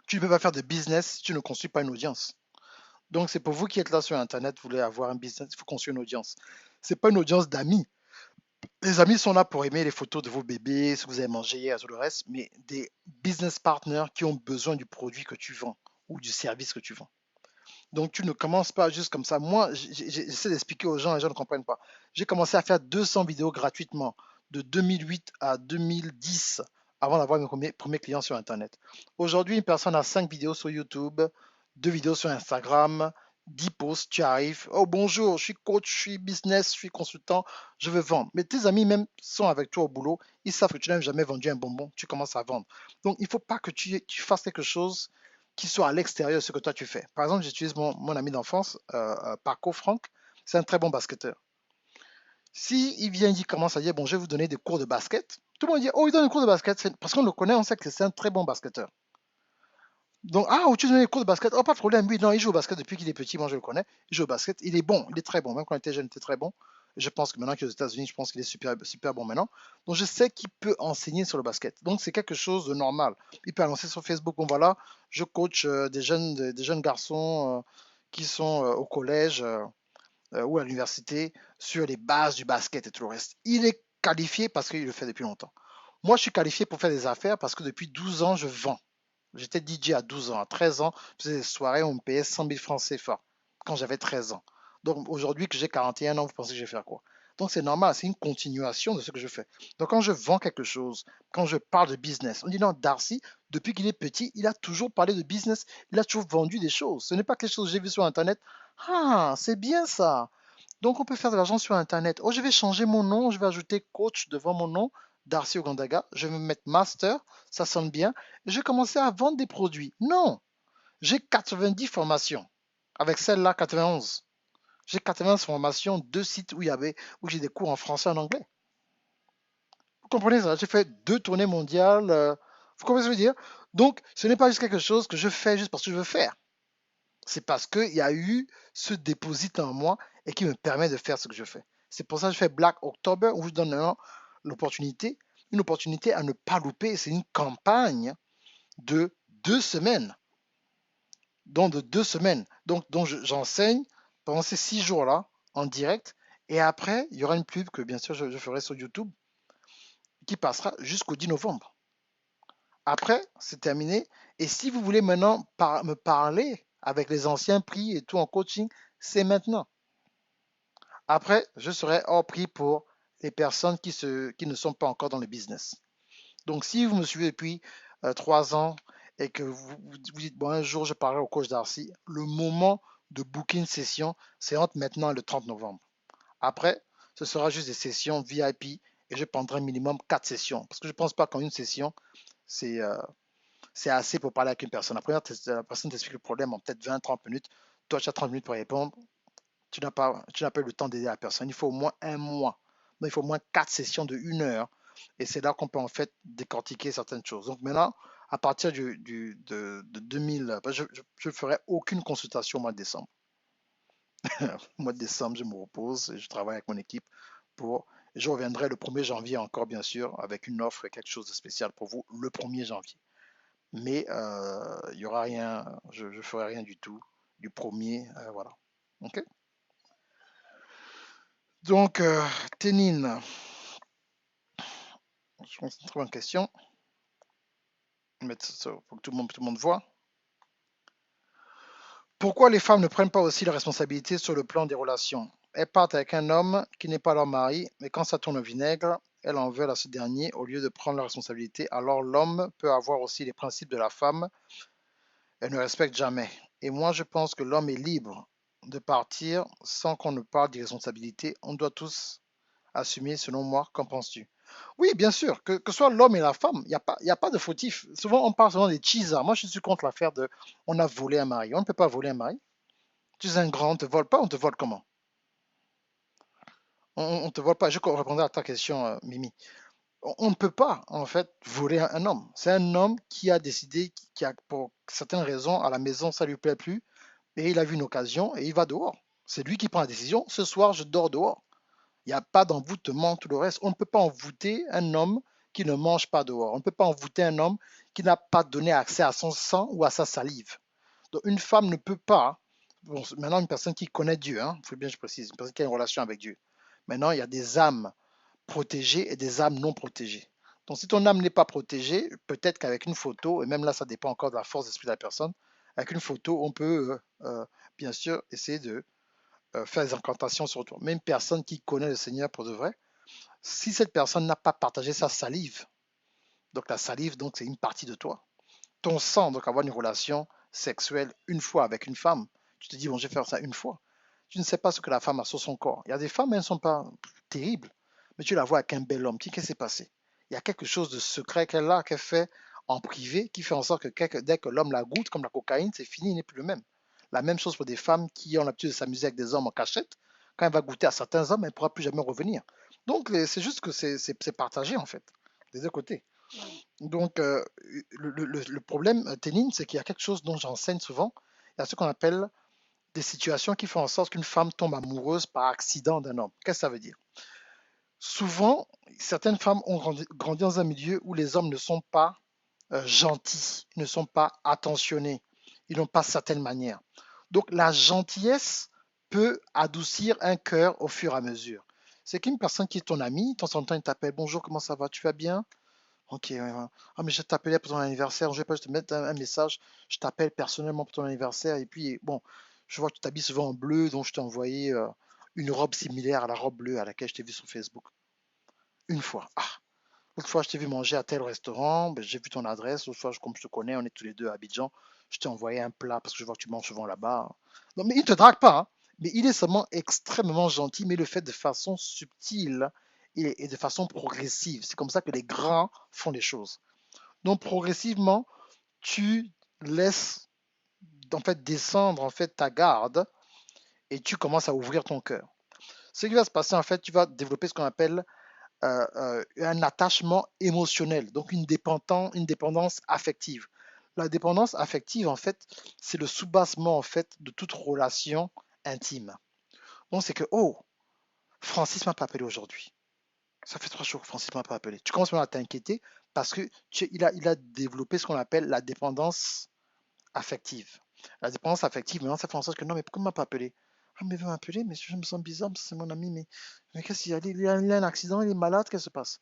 tu ne peux pas faire de business si tu ne construis pas une audience. Donc, c'est pour vous qui êtes là sur Internet, vous voulez avoir un business, il faut construire une audience. Ce n'est pas une audience d'amis. Les amis sont là pour aimer les photos de vos bébés, ce que vous avez mangé hier, tout le reste, mais des business partners qui ont besoin du produit que tu vends ou du service que tu vends. Donc, tu ne commences pas juste comme ça. Moi, j'essaie d'expliquer aux gens, les gens ne comprennent pas. J'ai commencé à faire 200 vidéos gratuitement de 2008 à 2010 avant d'avoir mes premiers clients sur Internet. Aujourd'hui, une personne a 5 vidéos sur YouTube, 2 vidéos sur Instagram, 10 posts, tu arrives. Oh bonjour, je suis coach, je suis business, je suis consultant, je veux vendre. Mais tes amis même sont avec toi au boulot, ils savent que tu n'as jamais vendu un bonbon, tu commences à vendre. Donc, il ne faut pas que tu fasses quelque chose qui soit à l'extérieur de ce que toi tu fais. Par exemple, j'utilise mon ami d'enfance, Paco Franck, c'est un très bon basketteur. Si il vient, il commence à dire, bon, je vais vous donner des cours de basket, tout le monde dit, oh, il donne des cours de basket, parce qu'on le connaît, on sait que c'est un très bon basketteur. Donc, ah, où tu donnes les cours de basket? Oh, pas de problème. Oui, non, il joue au basket depuis qu'il est petit. Moi, je le connais. Il joue au basket. Il est bon. Il est très bon. Même quand il était jeune, il était très bon. Je pense que maintenant qu'il est aux États-Unis, je pense qu'il est super, super bon maintenant. Donc, je sais qu'il peut enseigner sur le basket. Donc, c'est quelque chose de normal. Il peut annoncer sur Facebook. Bon, voilà, je coach des jeunes garçons qui sont au collège ou à l'université sur les bases du basket et tout le reste. Il est qualifié parce qu'il le fait depuis longtemps. Moi, je suis qualifié pour faire des affaires parce que depuis 12 ans, je vends. J'étais DJ à 12 ans. À 13 ans, je faisais des soirées où on me payait 100 000 francs CFA quand j'avais 13 ans. Donc aujourd'hui que j'ai 41 ans, vous pensez que je vais faire quoi? Donc c'est normal, c'est une continuation de ce que je fais. Donc quand je vends quelque chose, quand je parle de business, on dit non, Darcy, depuis qu'il est petit, il a toujours parlé de business, il a toujours vendu des choses. Ce n'est pas quelque chose que j'ai vu sur Internet. Ah, c'est bien ça. Donc, on peut faire de l'argent sur Internet. Oh, je vais changer mon nom, je vais ajouter coach devant mon nom, Darcy Ogandaga. Je vais me mettre master, ça sonne bien. Et je vais commencer à vendre des produits. Non, j'ai 90 formations. Avec celle-là, 91. J'ai 91 formations, deux sites où j'ai des cours en français et en anglais. Vous comprenez ça? J'ai fait deux tournées mondiales. Vous comprenez ce que je veux dire? Donc, ce n'est pas juste quelque chose que je fais juste parce que je veux faire. C'est parce qu'il y a eu ce déposit en moi et qui me permet de faire ce que je fais. C'est pour ça que je fais Black October où je donne l'opportunité, une opportunité à ne pas louper. C'est une campagne de 2 semaines. Donc de 2 semaines. Donc j'enseigne pendant ces 6 jours-là en direct. Et après, il y aura une pub que bien sûr je ferai sur YouTube qui passera jusqu'au 10 novembre. Après, c'est terminé. Et si vous voulez maintenant me parler avec les anciens prix et tout en coaching, c'est maintenant. Après, je serai hors prix pour les personnes qui ne sont pas encore dans le business. Donc, si vous me suivez depuis 3 ans et que vous dites, bon, un jour, je parlerai au coach Darcy, le moment de booker une session, c'est entre maintenant et le 30 novembre. Après, ce sera juste des sessions VIP et je prendrai minimum 4 sessions. Parce que je ne pense pas qu'en une session, c'est assez pour parler avec une personne. Après, la personne t'explique le problème en peut-être 20-30 minutes. Toi, tu as 30 minutes pour répondre. Tu n'as pas eu le temps d'aider la personne. Il faut au moins un mois. Donc, il faut au moins 4 sessions de 1 heure. Et c'est là qu'on peut en fait décortiquer certaines choses. Donc maintenant, à partir de 2000, je ne ferai aucune consultation au mois de décembre. Au mois de décembre, je me repose et je travaille avec mon équipe pour. Je reviendrai le 1er janvier encore, bien sûr, avec une offre et quelque chose de spécial pour vous le 1er janvier. Mais il n'y aura rien, je ne ferai rien du tout du premier, voilà. Ok. Donc, Ténine, je pense que c'est une très bonne question. Mettre ça pour que tout le monde voit. Pourquoi les femmes ne prennent pas aussi la responsabilité sur le plan des relations? Elles partent avec un homme qui n'est pas leur mari, mais quand ça tourne au vinaigre, elles en veulent à ce dernier au lieu de prendre la responsabilité. Alors l'homme peut avoir aussi les principes de la femme et ne respecte jamais. Et moi, je pense que l'homme est libre de partir sans qu'on ne parle d'irresponsabilité. On doit tous assumer, selon moi. Qu'en penses-tu? Oui, bien sûr, que soit l'homme et la femme, il y a pas de fautif. Souvent, on parle souvent des cheesers. Moi, je suis contre l'affaire de on a volé un mari. On ne peut pas voler un mari. Tu es un grand, on ne te vole pas, on te vole comment? On ne te vole pas. Je répondrai à ta question, Mimi. On ne peut pas, en fait, voler un homme. C'est un homme qui a décidé, qui a, pour certaines raisons, à la maison, ça ne lui plaît plus, et il a vu une occasion et il va dehors. C'est lui qui prend la décision. Ce soir, je dors dehors. Il n'y a pas d'envoûtement, tout le reste. On ne peut pas envoûter un homme qui ne mange pas dehors. On ne peut pas envoûter un homme qui n'a pas donné accès à son sang ou à sa salive. Donc une femme ne peut pas, bon, maintenant une personne qui connaît Dieu, il faut bien que je précise, une personne qui a une relation avec Dieu. Maintenant, il y a des âmes protégées et des âmes non protégées. Donc si ton âme n'est pas protégée, peut-être qu'avec une photo, et même là ça dépend encore de la force d'esprit de la personne, avec une photo, on peut bien sûr essayer de faire des incantations sur toi. Mais une personne qui connaît le Seigneur pour de vrai, si cette personne n'a pas partagé sa salive, donc la salive, donc c'est une partie de toi, ton sang, donc avoir une relation sexuelle une fois avec une femme, tu te dis, bon, je vais faire ça une fois. Tu ne sais pas ce que la femme a sur son corps. Il y a des femmes, elles ne sont pas terribles, mais tu la vois avec un bel homme. Qu'est-ce qui s'est passé? Il y a quelque chose de secret qu'elle a, qu'elle fait en privé, qui fait en sorte que dès que l'homme la goûte, comme la cocaïne, c'est fini, il n'est plus le même. La même chose pour des femmes qui ont l'habitude de s'amuser avec des hommes en cachette. Quand elle va goûter à certains hommes, elle ne pourra plus jamais revenir. Donc, c'est juste que c'est partagé, en fait, des deux côtés. Donc, le problème, Ténine, c'est qu'il y a quelque chose dont j'enseigne souvent. Il y a ce qu'on appelle des situations qui font en sorte qu'une femme tombe amoureuse par accident d'un homme. Qu'est-ce que ça veut dire? Souvent, certaines femmes ont grandi dans un milieu où les hommes ne sont pas gentils, ne sont pas attentionnés, ils n'ont pas certaines manières. Donc la gentillesse peut adoucir un cœur au fur et à mesure. C'est qu'une personne qui est ton ami, de temps en temps, il t'appelle, bonjour, comment ça va, tu vas bien? Ok, ouais, ouais. Ah, mais je t'appelais pour ton anniversaire, je vais pas te mettre un message, je t'appelle personnellement pour ton anniversaire, et puis, bon, je vois que tu t'habilles souvent en bleu, donc je t'ai envoyé une robe similaire à la robe bleue à laquelle je t'ai vu sur Facebook. Une fois. Ah, l'autre fois, je t'ai vu manger à tel restaurant, ben, j'ai vu ton adresse. L'autre fois, comme je te connais, on est tous les deux à Abidjan. Je t'ai envoyé un plat parce que je vois que tu manges souvent là-bas. Non, mais il ne te drague pas, hein. Mais il est seulement extrêmement gentil, mais il le fait de façon subtile et de façon progressive. C'est comme ça que les grands font les choses. Donc, progressivement, tu laisses en fait descendre en fait ta garde et tu commences à ouvrir ton cœur. Ce qui va se passer, en fait, tu vas développer ce qu'on appelle un attachement émotionnel, donc une dépendance affective. La dépendance affective, en fait, c'est le soubassement, en fait, de toute relation intime. Donc, c'est que, oh, Francis m'a pas appelé aujourd'hui. Ça fait 3 jours que Francis m'a pas appelé. Tu commences maintenant à t'inquiéter parce que il a développé ce qu'on appelle la dépendance affective. La dépendance affective, maintenant, ça fait en sorte que non, mais pourquoi il m'a pas appelé? Ah, mais il va m'appeler, mais je me sens bizarre, c'est mon ami, mais qu'est-ce qu'il y a? Il a un accident, il est malade, qu'est-ce qui se passe?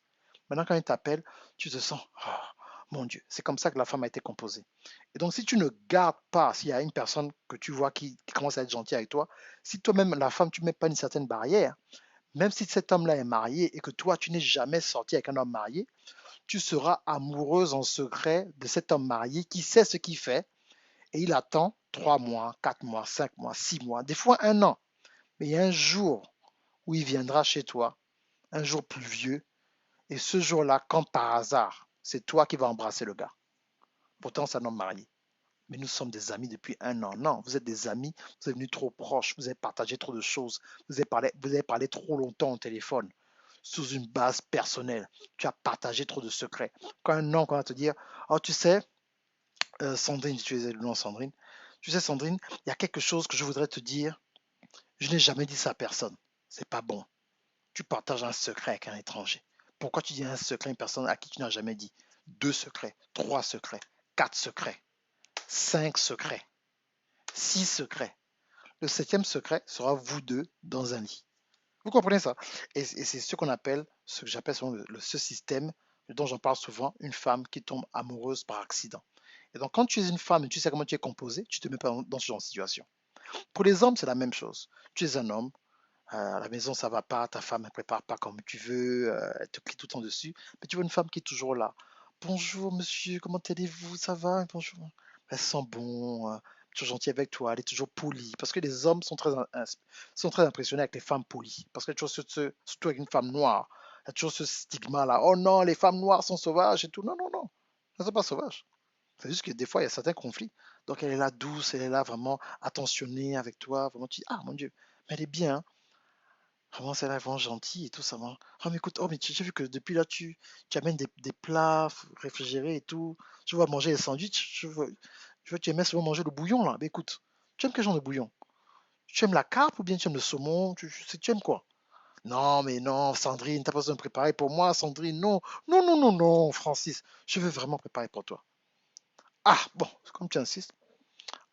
Maintenant, quand il t'appelle, tu te sens, oh, mon Dieu, c'est comme ça que la femme a été composée. Et donc, si tu ne gardes pas, s'il y a une personne que tu vois qui commence à être gentille avec toi, si toi-même, la femme, tu ne mets pas une certaine barrière, même si cet homme-là est marié et que toi, tu n'es jamais sorti avec un homme marié, tu seras amoureuse en secret de cet homme marié qui sait ce qu'il fait et il attend 3 mois, 4 mois, 5 mois, 6 mois, des fois un an. Mais il y a un jour où il viendra chez toi, un jour pluvieux, et ce jour-là, comme par hasard, c'est toi qui vas embrasser le gars. Pourtant, c'est un homme marié. Mais nous sommes des amis depuis un an. Non, vous êtes des amis, vous êtes venus trop proches, vous avez partagé trop de choses, vous avez parlé trop longtemps au téléphone, sous une base personnelle. Tu as partagé trop de secrets. Quand un homme va te dire, oh tu sais, Sandrine, tu es le nom Sandrine, tu sais Sandrine, il y a quelque chose que je voudrais te dire, je n'ai jamais dit ça à personne. C'est pas bon. Tu partages un secret avec un étranger. Pourquoi tu dis un secret à une personne à qui tu n'as jamais dit? 2 secrets, 3 secrets, 4 secrets, 5 secrets, 6 secrets. Le septième secret sera vous deux dans un lit. Vous comprenez ça? Et c'est ce qu'on appelle, ce que j'appelle ce système dont j'en parle souvent, une femme qui tombe amoureuse par accident. Et donc, quand tu es une femme et tu sais comment tu es composé, tu ne te mets pas dans ce genre de situation. Pour les hommes, c'est la même chose. Tu es un homme, à la maison ça va pas, ta femme ne prépare pas comme tu veux, elle te crie tout le temps dessus, mais tu vois une femme qui est toujours là. Bonjour monsieur, comment allez-vous? Ça va? Bonjour. Elle sent bon, toujours gentille avec toi, elle est toujours polie. Parce que les hommes sont très impressionnés avec les femmes polies. Parce que toujours, surtout avec une femme noire, il y a toujours ce stigma-là. Oh non, les femmes noires sont sauvages et tout. Non, non, non. Elles ne sont pas sauvages. C'est juste que des fois, il y a certains conflits. Donc elle est là douce, elle est là vraiment attentionnée avec toi. Vraiment, tu dis, ah mon Dieu, mais elle est bien, hein. Vraiment, c'est là vraiment gentil et tout ça. Oh, mais écoute, oh, mais j'ai vu que depuis là, tu amènes des plats réfrigérés et tout. Je vois manger les sandwichs. Je vois que tu aimais souvent manger le bouillon là. Mais écoute, tu aimes quel genre de bouillon? Tu aimes la carpe ou bien tu aimes le saumon? Tu aimes quoi? Non, mais non, Sandrine, t'as pas besoin de préparer pour moi, Sandrine. Non, non, non, non, non, Francis. Je veux vraiment préparer pour toi. Ah, bon, comme tu insistes,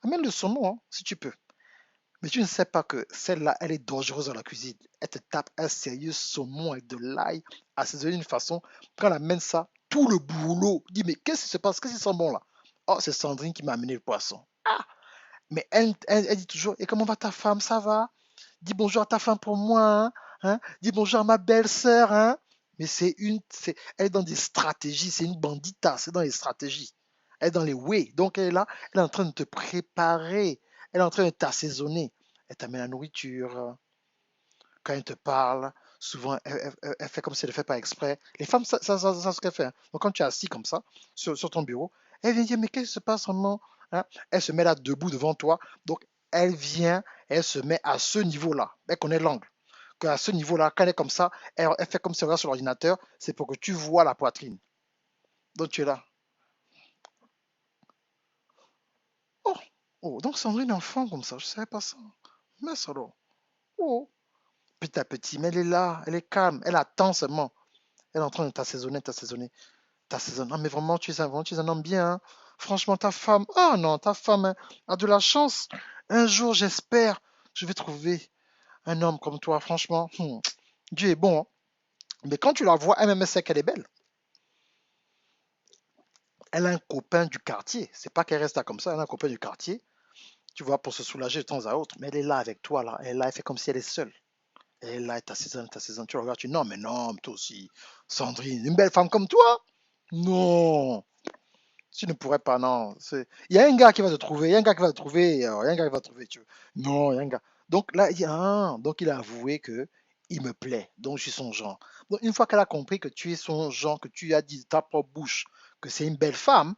amène le saumon, hein, si tu peux. Mais tu ne sais pas que celle-là, elle est dangereuse dans la cuisine. Elle te tape un sérieux saumon avec de l'ail, assaisonné d'une façon. Quand elle amène ça, tout le boulot dit, mais qu'est-ce qui se passe? Qu'est-ce qui sent bon là? Oh, c'est Sandrine qui m'a amené le poisson. Ah, mais elle dit toujours, et comment va ta femme? Ça va? Dis bonjour à ta femme pour moi, hein? Hein? Dis bonjour à ma belle-sœur, hein? Mais elle est dans des stratégies, c'est une bandita, c'est dans les stratégies. Elle est dans les ways. Donc elle est là, elle est en train de te préparer, elle est en train de t'assaisonner. Elle t'amène la nourriture. Quand elle te parle, souvent elle fait comme si elle ne le fait pas exprès. Les femmes, ça ce qu'elle fait, hein. Donc quand tu es assis comme ça, sur ton bureau, elle vient dire, mais qu'est-ce qui se passe en moment, hein? Elle se met là debout devant toi. Donc elle vient, elle se met à ce niveau-là. Elle connaît l'angle. À ce niveau-là, quand elle est comme ça, elle fait comme si elle regarde sur l'ordinateur, c'est pour que tu vois la poitrine. Donc tu es là. Oh, oh, donc Sandrine est enfant comme ça, je ne savais pas ça. Mais ça alors. Oh, petit à petit, mais elle est là, elle est calme, elle attend seulement. Elle est en train de t'assaisonner, t'assaisonner, t'assaisonner. Non, mais vraiment, tu es un homme bien, hein. Franchement, ta femme, ah non, ta femme hein, a de la chance. Un jour, j'espère, je vais trouver un homme comme toi, franchement. Dieu est bon, hein. Mais quand tu la vois, elle-même sait qu'elle est belle. Elle a un copain du quartier. C'est pas qu'elle reste là comme ça, elle a un copain du quartier, tu vois, pour se soulager de temps à autre. Mais elle est là avec toi, là. Elle est là, elle fait comme si elle est seule. Elle est là, elle t'assaisonne, t'assaisonne. Tu la regardes, tu dis, non, mais non, toi aussi. Sandrine, une belle femme comme toi? Non. Tu ne pourrais pas, non. Il y a un gars qui va te trouver, il y a un gars qui va te trouver, il y a un gars qui va te trouver. Non, il y a un gars. Donc là, donc il a avoué que il me plaît, donc je suis son genre. Donc une fois qu'elle a compris que tu es son genre, que tu as dit de ta propre bouche que c'est une belle femme,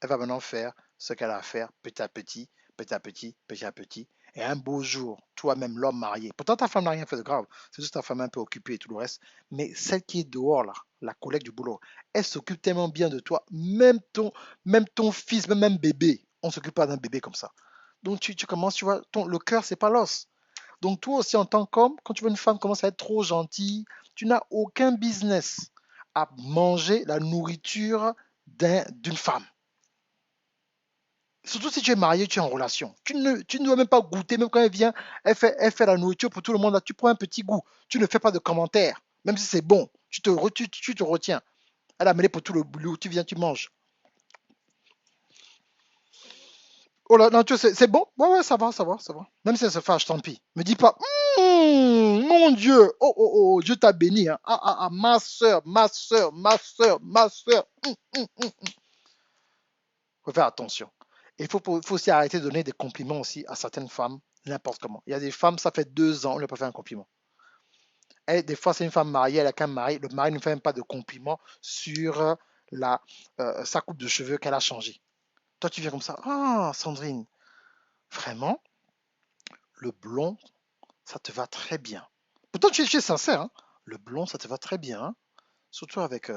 elle va maintenant faire ce qu'elle a à faire petit à petit, petit à petit, petit à petit. Et un beau jour, toi-même, l'homme marié, pourtant ta femme n'a rien fait de grave, c'est juste ta femme un peu occupée et tout le reste, mais celle qui est dehors là, la collègue du boulot, elle s'occupe tellement bien de toi, même ton fils, même un bébé, on ne s'occupe pas d'un bébé comme ça. Donc tu commences, tu vois, le cœur, c'est pas l'os. Donc toi aussi, en tant qu'homme, quand tu vois une femme commencer à être trop gentille, tu n'as aucun business à manger la nourriture d'une femme. Surtout si tu es marié, tu es en relation. Tu ne dois même pas goûter, même quand elle vient, elle fait la nourriture pour tout le monde. Là, tu prends un petit goût. Tu ne fais pas de commentaires. Même si c'est bon, tu te retiens. Elle a amené pour tout le boulot. Tu viens, tu manges. Oh là, non, c'est bon. Ouais, ouais, ça va, ça va, ça va. Même si elle se fâche, tant pis. Me dis pas, mon Dieu, oh, oh, oh, Dieu t'a béni, hein. Ah, ah, ah, ma soeur, ma soeur, ma soeur, ma soeur. Faut faire attention. Et il faut aussi arrêter de donner des compliments aussi à certaines femmes, n'importe comment. Il y a des femmes, ça fait 2 ans, on ne leur a pas fait un compliment. Et des fois, c'est une femme mariée, elle a qu'un mari, le mari ne fait même pas de compliments sur sa coupe de cheveux qu'elle a changée. Toi, tu viens comme ça, ah, Sandrine, vraiment, le blond, ça te va très bien. Pourtant, tu es sincère, hein. Le blond, ça te va très bien, hein. Surtout avec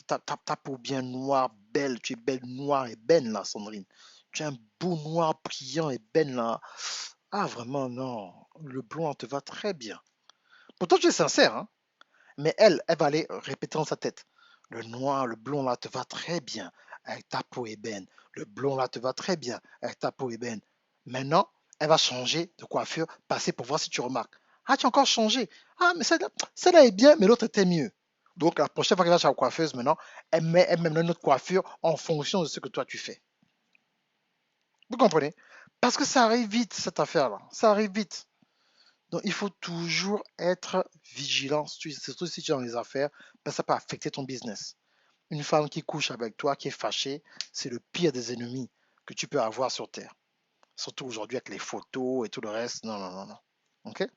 ta peau bien noire, belle. Tu es belle, noire et belle, là, Sandrine. Tu as un beau noir brillant et belle, là. Ah, vraiment, non. Le blond te va très bien. Pourtant, tu es sincère, hein. Mais elle va aller répéter dans sa tête. Le noir, le blond, là, te va très bien. Avec ta peau ébène. Le blond, là, te va très bien. Avec ta peau ébène. Maintenant, elle va changer de coiffure, passer pour voir si tu remarques. Ah, tu as encore changé. Ah, mais celle-là est bien, mais l'autre était mieux. Donc, la prochaine fois qu'elle va chez la coiffeuse, maintenant, elle met une autre coiffure en fonction de ce que toi tu fais. Vous comprenez? Parce que ça arrive vite, cette affaire-là. Ça arrive vite. Donc, il faut toujours être vigilant, surtout si tu es dans les affaires, parce que ça peut affecter ton business. Une femme qui couche avec toi, qui est fâchée, c'est le pire des ennemis que tu peux avoir sur Terre. Surtout aujourd'hui avec les photos et tout le reste. Non, non, non, non. OK?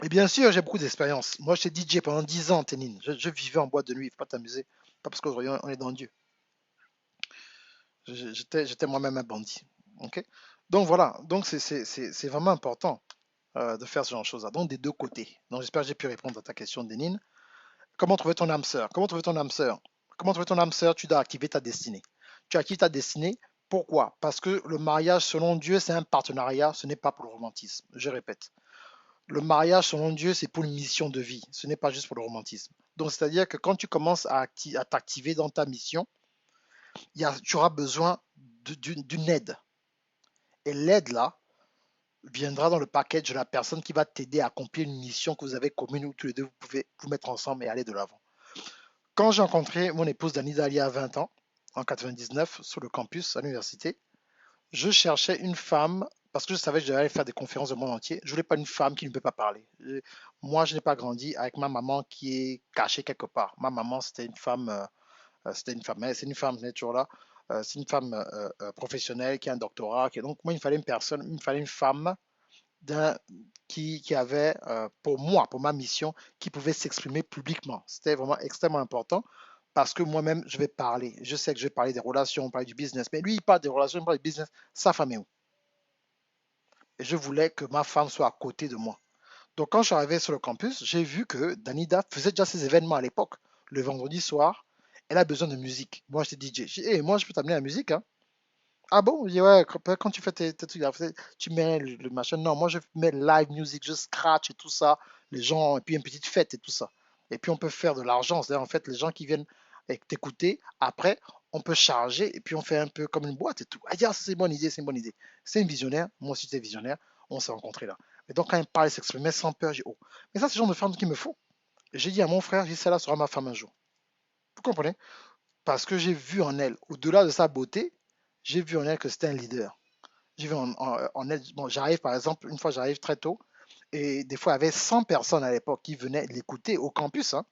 Et bien sûr, j'ai beaucoup d'expérience. Moi, j'étais DJ pendant 10 ans, Ténine. Je vivais en boîte de nuit. Il ne faut pas t'amuser. Pas parce qu'aujourd'hui, on est dans Dieu. J'étais moi-même un bandit. OK? Donc voilà. Donc c'est vraiment important de faire ce genre de choses-là. Donc des deux côtés. Donc j'espère que j'ai pu répondre à ta question, Dénine. Comment trouver ton âme sœur? Comment trouver ton âme sœur? Comment trouver ton âme sœur? Tu dois activer ta destinée. Tu actives ta destinée. Pourquoi? Parce que le mariage, selon Dieu, c'est un partenariat. Ce n'est pas pour le romantisme. Je répète. Le mariage, selon Dieu, c'est pour une mission de vie. Ce n'est pas juste pour le romantisme. Donc, c'est-à-dire que quand tu commences à t'activer dans ta mission, tu auras besoin d'une aide. Et l'aide, là, viendra dans le package de la personne qui va t'aider à accomplir une mission que vous avez commune où tous les deux vous pouvez vous mettre ensemble et aller de l'avant. Quand j'ai rencontré mon épouse Danida il y a 20 ans, en 99, sur le campus à l'université, je cherchais une femme parce que je savais que je devais aller faire des conférences du monde entier. Je voulais pas une femme qui ne peut pas parler. Moi, je n'ai pas grandi avec ma maman qui est cachée quelque part. Ma maman, c'est une femme, elle est toujours là. C'est une femme professionnelle qui a un doctorat. Donc, moi, il me fallait une femme d'un, qui avait, pour moi, pour ma mission, qui pouvait s'exprimer publiquement. C'était vraiment extrêmement important parce que moi-même, je vais parler. Je sais que je vais parler des relations, parler du business, mais lui, il parle des relations, il parle du business. Sa femme est où? Et je voulais que ma femme soit à côté de moi. Donc, quand je suis arrivé sur le campus, j'ai vu que Danida faisait déjà ses événements à l'époque. le vendredi soir, elle a besoin de musique. Moi, j'étais DJ. J'ai dit, hey, moi, je peux t'amener la musique, hein. Ah bon? Je dis, ouais, quand tu fais tes trucs, là, tu mets le machin. Non, moi, je mets live music, je scratch et tout ça. Les gens, et puis une petite fête et tout ça. Et puis, on peut faire de l'argent. C'est-à-dire, en fait, les gens qui viennent t'écouter, après, on peut charger et puis on fait un peu comme une boîte et tout. Ah, dit, ah, c'est une bonne idée, c'est une bonne idée. C'est une visionnaire. Moi aussi, c'est visionnaire. On s'est rencontrés là. Et donc, quand elle parle, elle s'exprimait sans peur. J'ai dit, oh. Mais ça, c'est le genre de femme qu'il me faut. J'ai dit à mon frère, j'ai dit, celle-là sera ma femme un jour. Vous comprenez? Parce que j'ai vu en elle, au-delà de sa beauté, j'ai vu en elle que c'était un leader. J'ai vu en elle, bon, j'arrive par exemple, une fois j'arrive très tôt, et des fois il y avait 100 personnes à l'époque qui venaient l'écouter au campus, hein.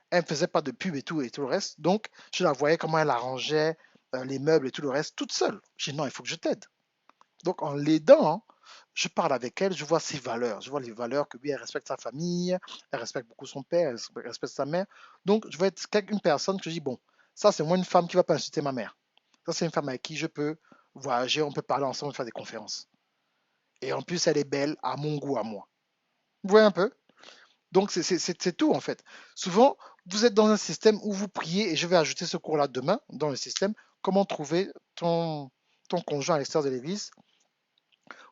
Elle ne faisait pas de pub et tout le reste, donc je la voyais comment elle arrangeait les meubles et tout le reste toute seule. J'ai dit non, il faut que je t'aide. Donc en l'aidant, hein, je parle avec elle, je vois ses valeurs, je vois les valeurs que oui, elle respecte sa famille, elle respecte beaucoup son père, elle respecte sa mère. Donc je vais être une personne que je dis, bon, ça c'est moi une femme qui ne va pas insulter ma mère. Ça c'est une femme avec qui je peux voyager, on peut parler ensemble, faire des conférences. Et en plus, elle est belle à mon goût, à moi. Vous voyez un peu? Donc c'est tout en fait. Souvent, vous êtes dans un système où vous priez, et je vais ajouter ce cours-là demain dans le système, comment trouver ton conjoint à l'extérieur de l'église.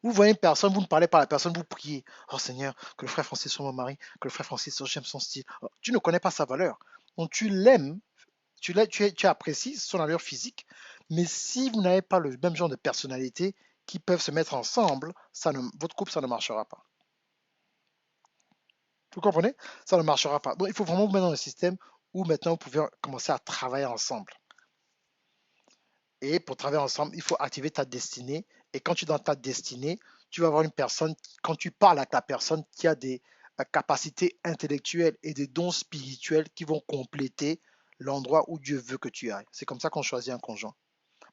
Vous voyez une personne, vous ne parlez pas à la personne, vous priez. Oh Seigneur, que le frère Francis soit mon mari, que le frère Francis, j'aime son style. Oh, tu ne connais pas sa valeur. Donc tu l'aimes, tu apprécies son allure physique, mais si vous n'avez pas le même genre de personnalité qui peuvent se mettre ensemble, votre couple, ça ne marchera pas. Vous comprenez? Ça ne marchera pas. Donc il faut vraiment vous mettre dans un système où maintenant vous pouvez commencer à travailler ensemble. Et pour travailler ensemble, il faut activer ta destinée. Et quand tu es dans ta destinée, tu vas avoir une personne, quand tu parles avec la personne qui a des capacités intellectuelles et des dons spirituels qui vont compléter l'endroit où Dieu veut que tu ailles. C'est comme ça qu'on choisit un conjoint.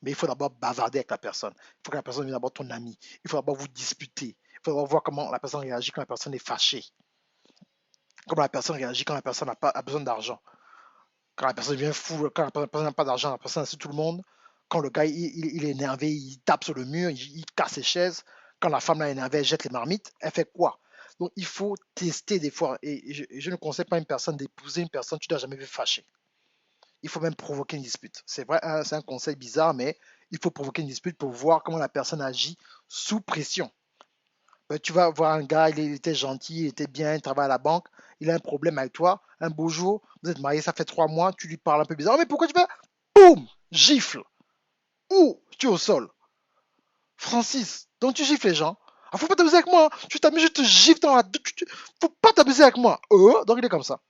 Mais il faut d'abord bavarder avec la personne. Il faut que la personne devienne d'abord ton ami. Il faut d'abord vous disputer. Il faut d'abord voir comment la personne réagit quand la personne est fâchée. Comment la personne réagit quand la personne a besoin d'argent. Quand la personne devient fou, quand la personne n'a pas d'argent, la personne insulte tout le monde. Quand le gars il est énervé, il tape sur le mur, il casse ses chaises. Quand la femme là est énervée, elle jette les marmites. Elle fait quoi? Donc il faut tester des fois. Et je ne conseille pas à une personne d'épouser une personne que tu n'as jamais vu fâchée. Il faut même provoquer une dispute. C'est vrai, hein, c'est un conseil bizarre, mais il faut provoquer une dispute pour voir comment la personne agit sous pression. Tu vas voir un gars, il était gentil, il était bien, il travaille à la banque, il a un problème avec toi. Un beau jour, vous êtes mariés, ça fait 3 mois, tu lui parles un peu bizarre. Oh, mais pourquoi tu fais? Boum! Gifle. Ou tu es au sol. Francis, donc tu gifles les gens. Ah, faut pas t'amuser avec moi. Tu t'amuses, je te gifle dans la. Faut pas t'amuser avec moi. Donc il est comme ça.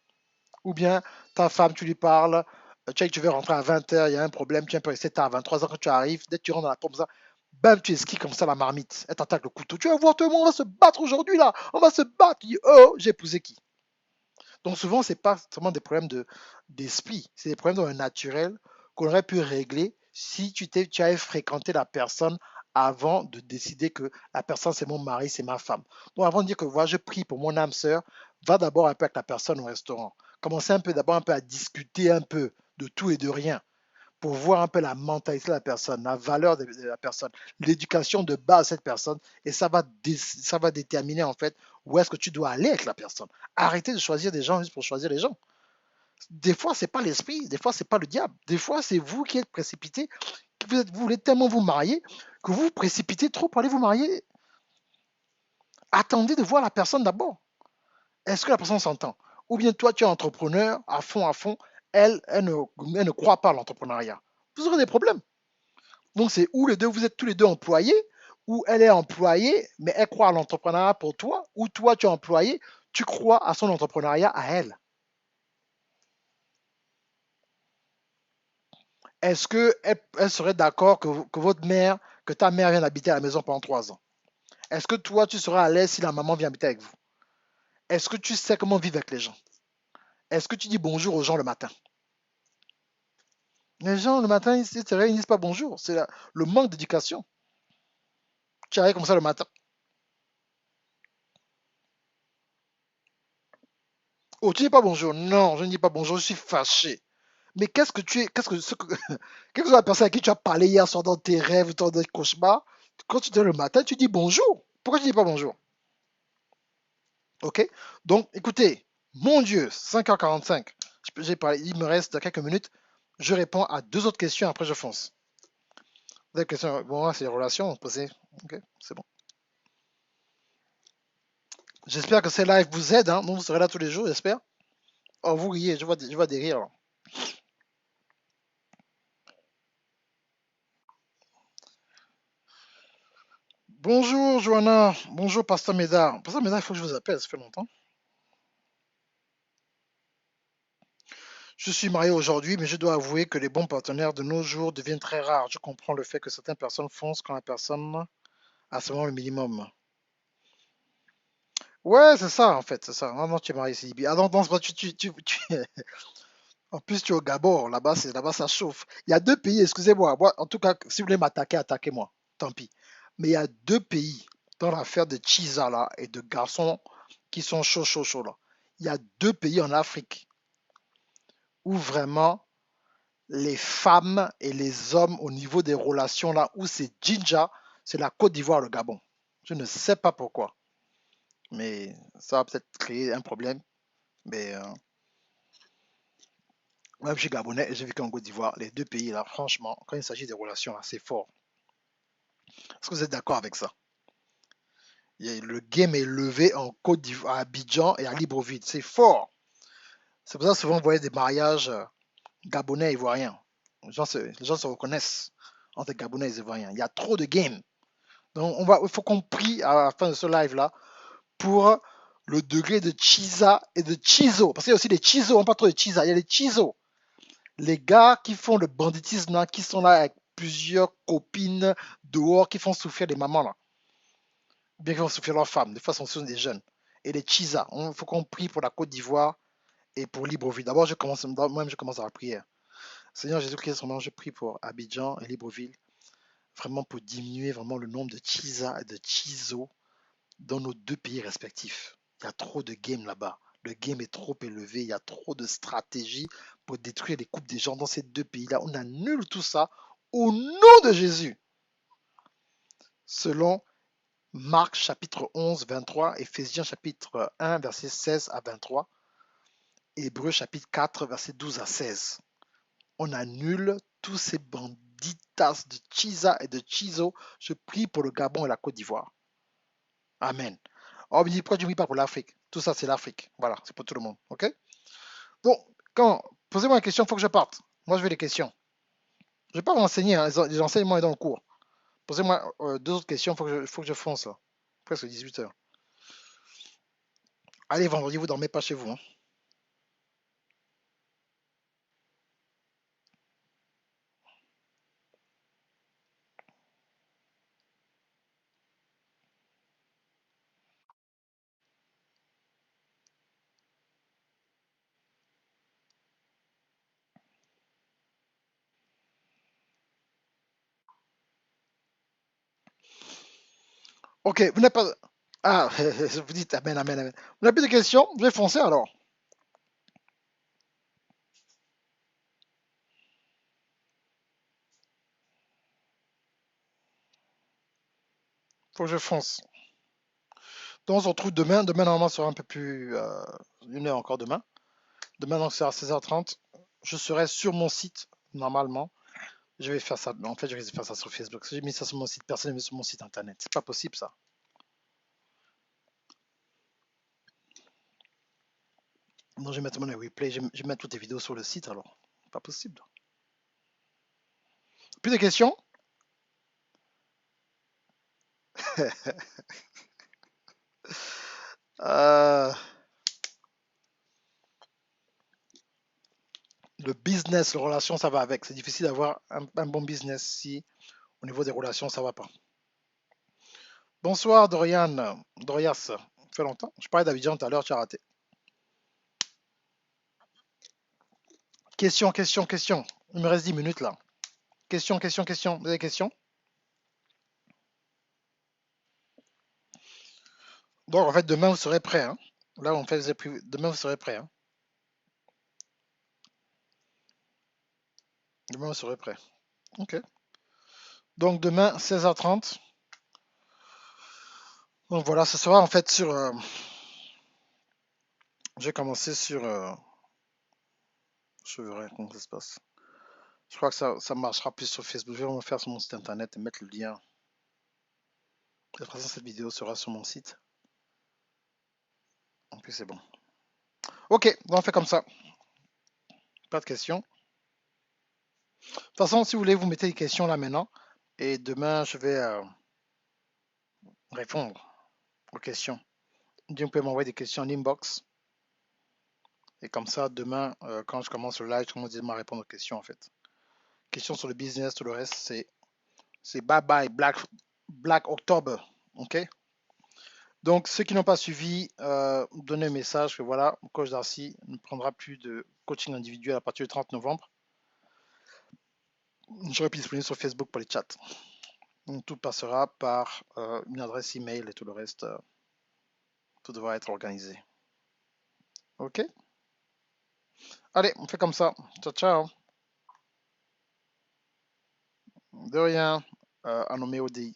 Ou bien ta femme, tu lui parles. Tu sais que tu veux rentrer à 20h, il y a un problème, tu es un peu resté tard, à 23h quand tu arrives, dès que tu rentres dans la porte, ça, bam, tu esquives comme ça la marmite. Elle t'attaque le couteau. Tu vas voir tout le monde, on va se battre aujourd'hui là. On va se battre. Tu dis, oh, j'ai épousé qui? Donc souvent, c'est pas seulement des problèmes d'esprit, c'est des problèmes dans le naturel qu'on aurait pu régler si tu avais fréquenté la personne avant de décider que la personne c'est mon mari, c'est ma femme. Donc avant de dire que voilà, je prie pour mon âme sœur, va d'abord un peu avec la personne au restaurant. Commencez un peu d'abord un peu à discuter un peu de tout et de rien pour voir un peu la mentalité de la personne, la valeur de la personne, l'éducation de base de cette personne, et ça va déterminer en fait où est-ce que tu dois aller avec la personne. Arrêtez de choisir des gens juste pour choisir les gens. Des fois, c'est pas l'esprit, des fois, c'est pas le diable, des fois, c'est vous qui êtes précipité, vous voulez tellement vous marier que vous vous précipitez trop pour aller vous marier. Attendez de voir la personne d'abord. Est-ce que la personne s'entend? Ou bien toi, tu es entrepreneur à fond, elle ne croit pas à l'entrepreneuriat. Vous aurez des problèmes. Donc, c'est où les deux, vous êtes tous les deux employés, ou elle est employée, mais elle croit à l'entrepreneuriat pour toi, ou toi, tu es employé, tu crois à son entrepreneuriat à elle. Est-ce qu'elle serait d'accord que votre mère, que ta mère vienne habiter à la maison pendant 3 ans? Est-ce que toi, tu seras à l'aise si la maman vient habiter avec vous? Est-ce que tu sais comment vivre avec les gens? Est-ce que tu dis bonjour aux gens le matin? Les gens, le matin, ils se réveillent, ils ne disent pas bonjour. C'est le manque d'éducation. Tu arrives comme ça le matin. Oh, tu dis pas bonjour. Non, je ne dis pas bonjour, je suis fâché. Mais qu'est-ce que tu es, qu'est-ce que la personne à qui tu as parlé hier soir dans tes rêves, dans tes cauchemars, quand tu te lèves le matin, tu dis bonjour. Pourquoi tu dis pas bonjour? Ok? Donc, écoutez, mon Dieu, 5h45. J'ai parlé, il me reste quelques minutes. Je réponds à 2 autres questions, après je fonce. Des questions, bon, c'est les relations posées. Ok, c'est bon. J'espère que ces lives vous aident. Hein. Nous, vous serez là tous les jours, j'espère. Oh, vous riez, je vois des rires. Là. Bonjour, Johanna. Bonjour, Pasteur Médard. Pasteur Médard, il faut que je vous appelle, ça fait longtemps. Je suis marié aujourd'hui, mais je dois avouer que les bons partenaires de nos jours deviennent très rares. Je comprends le fait que certaines personnes foncent quand la personne a seulement le minimum. Ouais, c'est ça, en fait, c'est ça. Ah non, tu es marié, c'est Libye. Ah non, non, c'est pas- En plus, tu es au Gabon. Là-bas, ça chauffe. Il y a 2 pays, excusez-moi. Moi, en tout cas, si vous voulez m'attaquer, attaquez-moi. Tant pis. Mais il y a 2 pays dans l'affaire de Chiza, là, et de garçons qui sont chauds, chauds, chauds, là. Il y a 2 pays en Afrique où vraiment les femmes et les hommes au niveau des relations là où c'est Jinja, c'est la Côte d'Ivoire, le Gabon. Je ne sais pas pourquoi, mais ça va peut-être créer un problème. Mais même chez Gabonais, j'ai vécu en Côte d'Ivoire, les 2 pays là, franchement, quand il s'agit des relations là, c'est fort. Est-ce que vous êtes d'accord avec ça? Le game est levé en Côte d'Ivoire, à Abidjan et à Libreville, c'est fort. C'est pour ça que souvent vous voyez des mariages gabonais et ivoiriens. Les gens se reconnaissent entre Gabonais et Ivoiriens. Il y a trop de games. Donc, il faut qu'on prie à la fin de ce live-là pour le degré de Chiza et de Chizo. Parce qu'il y a aussi des Chizo, pas trop de Chiza, il y a les Chizo. Les gars qui font le banditisme, là, qui sont là avec plusieurs copines dehors, qui font souffrir les mamans, là. Bien qu'ils font souffrir leurs femmes. Des fois, ce sont des jeunes. Et les Chiza. Il faut qu'on prie pour la Côte d'Ivoire et pour Libreville. D'abord, moi-même, je commence à la prière. Seigneur Jésus-Christ, je prie pour Abidjan et Libreville, vraiment pour diminuer vraiment le nombre de Chiza et de Chizo dans nos 2 pays respectifs. Il y a trop de games là-bas. Le game est trop élevé. Il y a trop de stratégies pour détruire les coupes des gens dans ces 2 pays-là. On annule tout ça au nom de Jésus. Selon Marc chapitre 11, 23, Éphésiens chapitre 1, verset 16 à 23, Hébreux chapitre 4, verset 12 à 16. On annule tous ces banditas de Chiza et de Chizo. Je prie pour le Gabon et la Côte d'Ivoire. Amen. Oh, mais pourquoi tu ne pries pas pour l'Afrique? Tout ça, c'est l'Afrique. Voilà, c'est pour tout le monde. OK? Donc, posez-moi une question, il faut que je parte. Moi, je veux les questions. Je ne vais pas vous enseigner, hein, les enseignements sont dans le cours. Posez-moi 2 autres questions, faut que je fonce là. Presque 18 heures. Allez, vendredi, vous dormez pas chez vous. Hein. OK, vous n'avez pas. Ah, vous dites amen, amen, amen. Vous n'avez plus de questions? Je vais foncer alors. Faut que je fonce. Donc, on se retrouve demain. Demain, normalement, sera un peu plus. 1 heure encore demain. Demain, donc, c'est à 16h30. Je serai sur mon site, normalement. Je vais faire ça. En fait, je vais faire ça sur Facebook. Si j'ai mis ça sur mon site, personne n'a mis sur mon site internet. C'est pas possible, ça. Donc, je vais mettre mon replay. Je vais mettre toutes les vidéos sur le site, alors. Pas possible. Plus de questions? Euh, le business, les relations, ça va avec. C'est difficile d'avoir un bon business si au niveau des relations, ça va pas. Bonsoir, Dorian. Dorias. Ça fait longtemps. Je parlais d'Abidjan tout à l'heure, tu as raté. Question, question, question. Il me reste 10 minutes là. Question, question, question. Vous avez des questions? Donc, en fait, demain, vous serez prêt. Hein. Là, on fait demain, vous serez prêt. Hein. Demain, vous serez prêt. Ok. Donc, demain, 16h30. Donc, voilà, ce sera en fait sur. J'ai commencé sur. Je verrai comment ça se passe. Je crois que ça marchera plus sur Facebook. Je vais me faire sur mon site internet et mettre le lien. De toute façon, cette vidéo sera sur mon site. En plus, c'est bon. Ok, on fait comme ça. Pas de questions. De toute façon, si vous voulez, vous mettez des questions là maintenant. Et demain, je vais répondre aux questions. Vous pouvez m'envoyer des questions en inbox. Et comme ça, demain, quand je commence le live, je commence à répondre aux questions en fait. Questions sur le business, tout le reste, c'est bye bye Black October. Ok? Donc, ceux qui n'ont pas suivi, donnez un message que voilà, coach Darcy ne prendra plus de coaching individuel à partir du 30 novembre. Je serai plus disponible sur Facebook pour les chats. Donc, tout passera par une adresse email et tout le reste. Tout devra être organisé. Ok? Allez, on fait comme ça. Ciao, ciao. De rien. À nommer ODI.